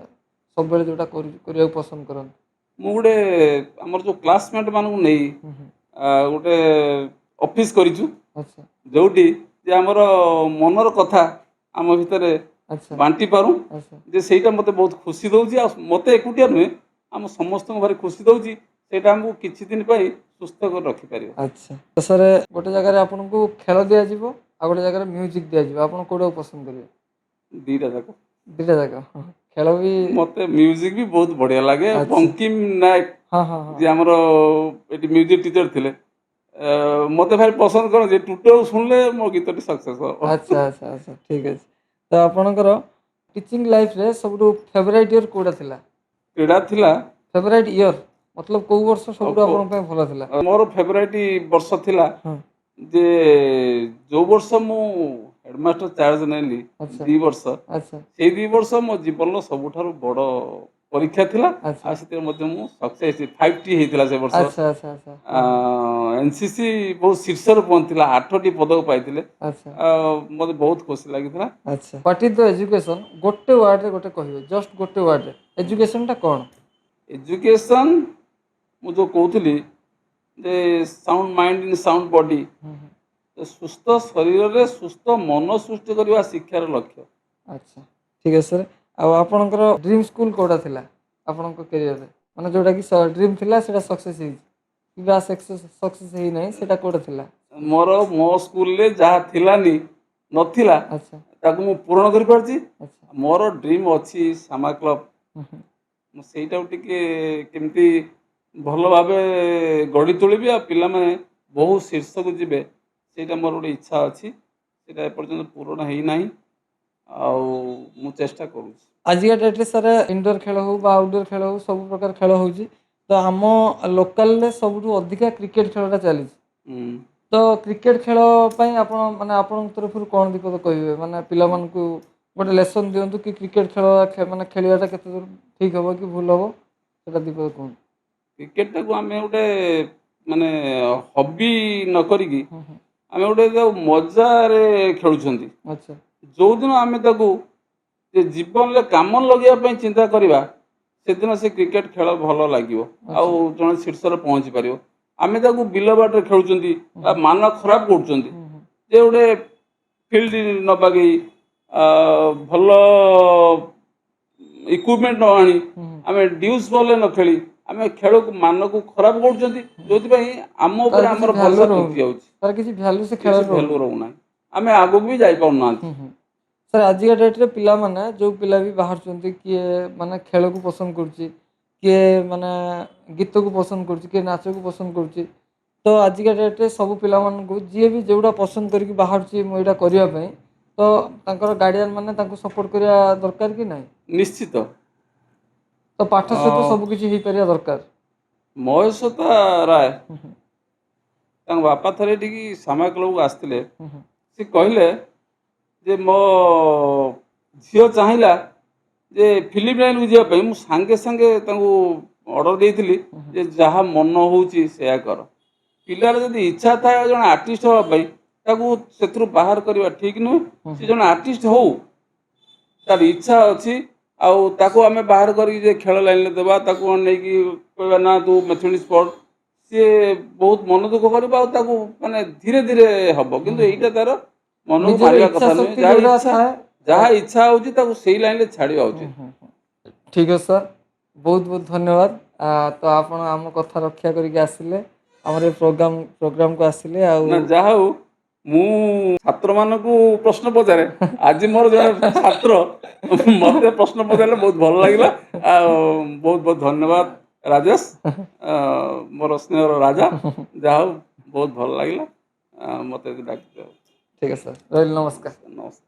सब बेले जोटा करिया पसंद करन। ମୁଁ ଗୋଟେ ଆମର ଯେଉଁ କ୍ଲାସମେଟ୍ ମାନଙ୍କୁ ନେଇ ଗୋଟେ ଅଫିସ୍ କରିଛୁ अच्छा ଯେଉଁଠି ଯେ ଆମର ମନର କଥା ଆମ ଭିତରେ अच्छा ବାଣ୍ଟି ପାରୁ अच्छा ଯେ ସେଇଟା ମୋତେ ବହୁତ ଖୁସି ଦେଉଛି ଆଉ ମୋତେ ଏକୁଟିଆ ନୁହେଁ ଆମ ସମସ୍ତଙ୍କୁ ଭାରି ଖୁସି ଦେଉଛି ସେଇଟା ଆମକୁ କିଛି ଦିନ ପାଇଁ ସୁସ୍ଥ କରି ରଖିପାରିବ। अच्छा तो सर गोटे जगह आपको खेल दिया जिवो आ गोटे जगह म्यूजिक दिया जिवो आपण कोडा पसंद करिवे। ଦୁଇଟା ଯାକ दुटा जगह खेल भी ମୋତେ ମ୍ୟୁଜିକ୍ ବି ବହୁତ ବଢ଼ିଆ ଲାଗେ। अच्छा ବଙ୍କିମ ନାୟକ हाँ हाँ हाँ ଯିଏ ଆମର ଏଠି ମ୍ୟୁଜିକ୍ ଟିଚର ଥିଲେ ମୋତେ ଭାରି ପସନ୍ଦ କରନ୍ତି ଟୁଟୁ ଶୁଣିଲେ ମୋ ଗୀତଟି ସକ୍ସେସ୍ ହେବ। अच्छा अच्छा अच्छा ठीक है। तो आपणकर टीचिंग लाइफ रे सबुठु फेवरेट इयर कोडा थिला। କ୍ରୀଡ଼ା ଥିଲା फेवरेट इयर मतलब कोउ वर्ष सबुठु କ- आपण पे भलो थिला। ମୋର ଫେଭରାଇଟ୍ ବର୍ଷ ଥିଲା हाँ ଯେ ଯେଉଁ ବର୍ଷ ମୁଁ ହେଡ଼ମାଷ୍ଟର ଚାର୍ଜ ନେଲି अच्छा 2 ବର୍ଷ अच्छा ସେଇ 2 ବର୍ଷ ମୋ ଜୀବନର ସବୁଠାରୁ ବଡ଼ ପରୀକ୍ଷା ଥିଲା अच्छा ଆଉ ସେଥିରେ ମଧ୍ୟ ମୁଁ ସକ୍ସେସ୍ 5ଟି ହେଇଥିଲା ସେ ବର୍ଷ। अच्छा अच्छा अच्छा हाँ ଏନ୍ସିସି ବହୁତ ଶୀର୍ଷରେ ପହଞ୍ଚିଥିଲା 8ଟି ପଦକ ପାଇଥିଲେ अच्छा ମୋତେ ବହୁତ ଖୁସି ଲାଗିଥିଲା। अच्छा व्हाट इज द एजुकेशन गोटे वर्ड रे गोटे कहबे जस्ट गोटे वर्ड रे एजुकेशन टा कोन। ଏଜୁକେସନ୍ ମୁଁ ଯେଉଁ କହୁଥିଲି ଯେ sound mind in sound body ସୁସ୍ଥ ଶରୀରରେ ସୁସ୍ଥ ମନ ସୃଷ୍ଟି କରିବା ଶିକ୍ଷାର ଲକ୍ଷ୍ୟ। अच्छा ठीक है सर आ आपणकर ड्रीम स्कूल कोडा थिला आपणक करियर रे माने जोटा कि ड्रीम थिला सेटा सक्सेस हे किबा सक्सेस हे नै सेटा कोडा थिला। ମୋର ମୋ ସ୍କୁଲରେ ଯାହା ଥିଲାନି ନଥିଲା अच्छा ତାକୁ ମୁଁ ପୂରଣ କରିପାରିଛି। अच्छा ମୋର ଡ୍ରିମ୍ ଅଛି ସାମା କ୍ଲବ୍ हम्म, ମୁଁ ସେଇଟାକୁ ଟିକେ କେମିତି ଭଲ ଭାବେ ଗଢ଼ି ତୋଳିବି ଆଉ ପିଲାମାନେ ବହୁ ଶୀର୍ଷକୁ ଯିବେ ସେଇଟା ମୋର ଗୋଟେ ଇଚ୍ଛା ଅଛି ସେଇଟା ଏପର୍ଯ୍ୟନ୍ତ ପୂରଣ ହେଇନାହିଁ ଆଉ ମୁଁ ଚେଷ୍ଟା କରୁଛି। आजिका डेट रे सर इंडोर खेल हो बा आउटडोर खेल हो सब प्रकार खेल होउची तो आम लोकल रे सबुठु अधिका क्रिकेट खेलटा चली ହୁଁ। तो क्रिकेट खेल पई आपण माने आपण तरफ कोन दिक्कत कहबे माने पिला मानकु गोटे लेसन दियंतु कि क्रिकेट खेल माने खेलियाटा केते दूर ठीक हबो कि भूल हबो सेटा दिक्कत कोन। କ୍ରିକେଟଟାକୁ ଆମେ ଗୋଟେ ମାନେ ହବି ନ କରିକି हम्म, हम्म, ଆମେ ଗୋଟେ ତାକୁ ମଜାରେ ଖେଳୁଛନ୍ତି। अच्छा ଯେଉଁଦିନ ଆମେ ତାକୁ ଯେ ଜୀବନରେ କାମ ଲଗେଇବା ପାଇଁ ଚିନ୍ତା କରିବା ସେଦିନ ସେ କ୍ରିକେଟ ଖେଳ ଭଲ ଲାଗିବ ଆଉ अच्छा ଜଣେ ଶୀର୍ଷରେ ପହଞ୍ଚି ପାରିବ। ଆମେ ତାକୁ ବିଲ ବାଟରେ ଖେଳୁଛନ୍ତି ବା हम्म, ମାନ ଖରାପ କରୁଛନ୍ତି हम्म, ଯେ ଗୋଟେ ଫିଲ୍ଡ ନ ବାଗେଇ ଭଲ ଇକ୍ୱିପମେଣ୍ଟ ନ ଆଣି हम्म, ଆମେ ଡ୍ୟୁସ୍ ବଲରେ ନ ଖେଳି ଆମେ ଖେଳକୁ ମାନକୁ ଖରାପ କରୁଛନ୍ତି ଯେଉଁଥିପାଇଁ ଆମ तार ଉପରେ किसी ଆମର भ्यालु ଭରସା रहउनी ତୁଟି ଯାଉଛି तार किसी भ्यालु से खेल କିଛି ଭ୍ୟାଲୁ रहउनी। ରହୁନାହିଁ ଆମେ ଆଗକୁ ବି ଯାଇପାରୁନାହାନ୍ତି। सर आजिका डेट रे पिला माने जो पिला भी बाहर चंती किए माने खेल को पसंद करची किए माने गीत को पसंद करची किए नाच को पसंद करची तो आजिका डेट रे सब पिला मान को जी भी जोड़ा पसंद करके बाहर ची मु एटा करिया पई तो तांकर गार्डियन माने तांको सपोर्ट करिया दरकार कि नाही ନିଶ୍ଚିତ तो पाठ सहित सब किछि हेई परिया दरकार। ମହେଶ୍ୱତା ରାୟ ତାଙ୍କ ବାପା ଥରେ ଏଠିକି ସାମା କ୍ଲବକୁ ଆସିଥିଲେ ସେ କହିଲେ ଯେ ମୋ ଝିଅ ଚାହିଁଲା ଯେ ଫିଲ୍ମ ଲାଇନ୍କୁ ଯିବା ପାଇଁ ମୁଁ ସାଙ୍ଗେ ସାଙ୍ଗେ ତାଙ୍କୁ ଅର୍ଡ଼ର ଦେଇଥିଲି ଯେ ଯାହା ମନ ହେଉଛି ସେୟା କର। ପିଲାର ଯଦି ଇଚ୍ଛା ଥାଏ ଜଣେ ଆର୍ଟିଷ୍ଟ ହେବା ପାଇଁ ତାକୁ ସେଥିରୁ ବାହାର କରିବା ଠିକ୍ ନୁହେଁ। ସେ ଜଣେ ଆର୍ଟିଷ୍ଟ ହଉ ତାର ଇଚ୍ଛା ଅଛି ଆଉ ତାକୁ ଆମେ ବାହାର କରିକି ଯେ ଖେଳ ଲାଇନ୍ରେ ଦେବା ତାକୁ ନେଇକି କହିବା ନା ତୁ ମ୍ୟାଥମେଟିକ୍ସ ପଢ଼ ସିଏ ବହୁତ ମନ ଦୁଃଖ କରିବ ଆଉ ତାକୁ ମାନେ ଧୀରେ ଧୀରେ ହବ କିନ୍ତୁ ଏଇଟା ତାର ମନକୁ निजर ମାରିବା इच्छा କଥା ନୁହେଁ। शक्ति जोड़ा थाए ଯାହା ଇଚ୍ଛା ହେଉଛି ତାକୁ ସେଇ ଲାଇନ୍ରେ ଛାଡ଼ିବା ଉଚିତ। ठीक है सर बहुत बहुत धन्यवाद तो आपण आम कथा रक्षा करके आसिले हमर ए प्रोग्राम को आसिले ନା ଯାହା ହଉ ମୁଁ ଛାତ୍ରମାନଙ୍କୁ ପ୍ରଶ୍ନ ପଚାରେ ଆଜି ମୋର ଜଣେ ଛାତ୍ର ମୋତେ ପ୍ରଶ୍ନ ପଚାରିଲେ ବହୁତ ଭଲ ଲାଗିଲା ଆଉ ବହୁତ ବହୁତ ଧନ୍ୟବାଦ ରାଜେଶ ମୋର ସ୍ନେହର ରାଜା ଯାହା ହଉ ବହୁତ ଭଲ ଲାଗିଲା ମୋତେ ଡାକିଥିବାରୁ ठीक है सर ରହିଲି नमस्कार। ନମସ୍କାର।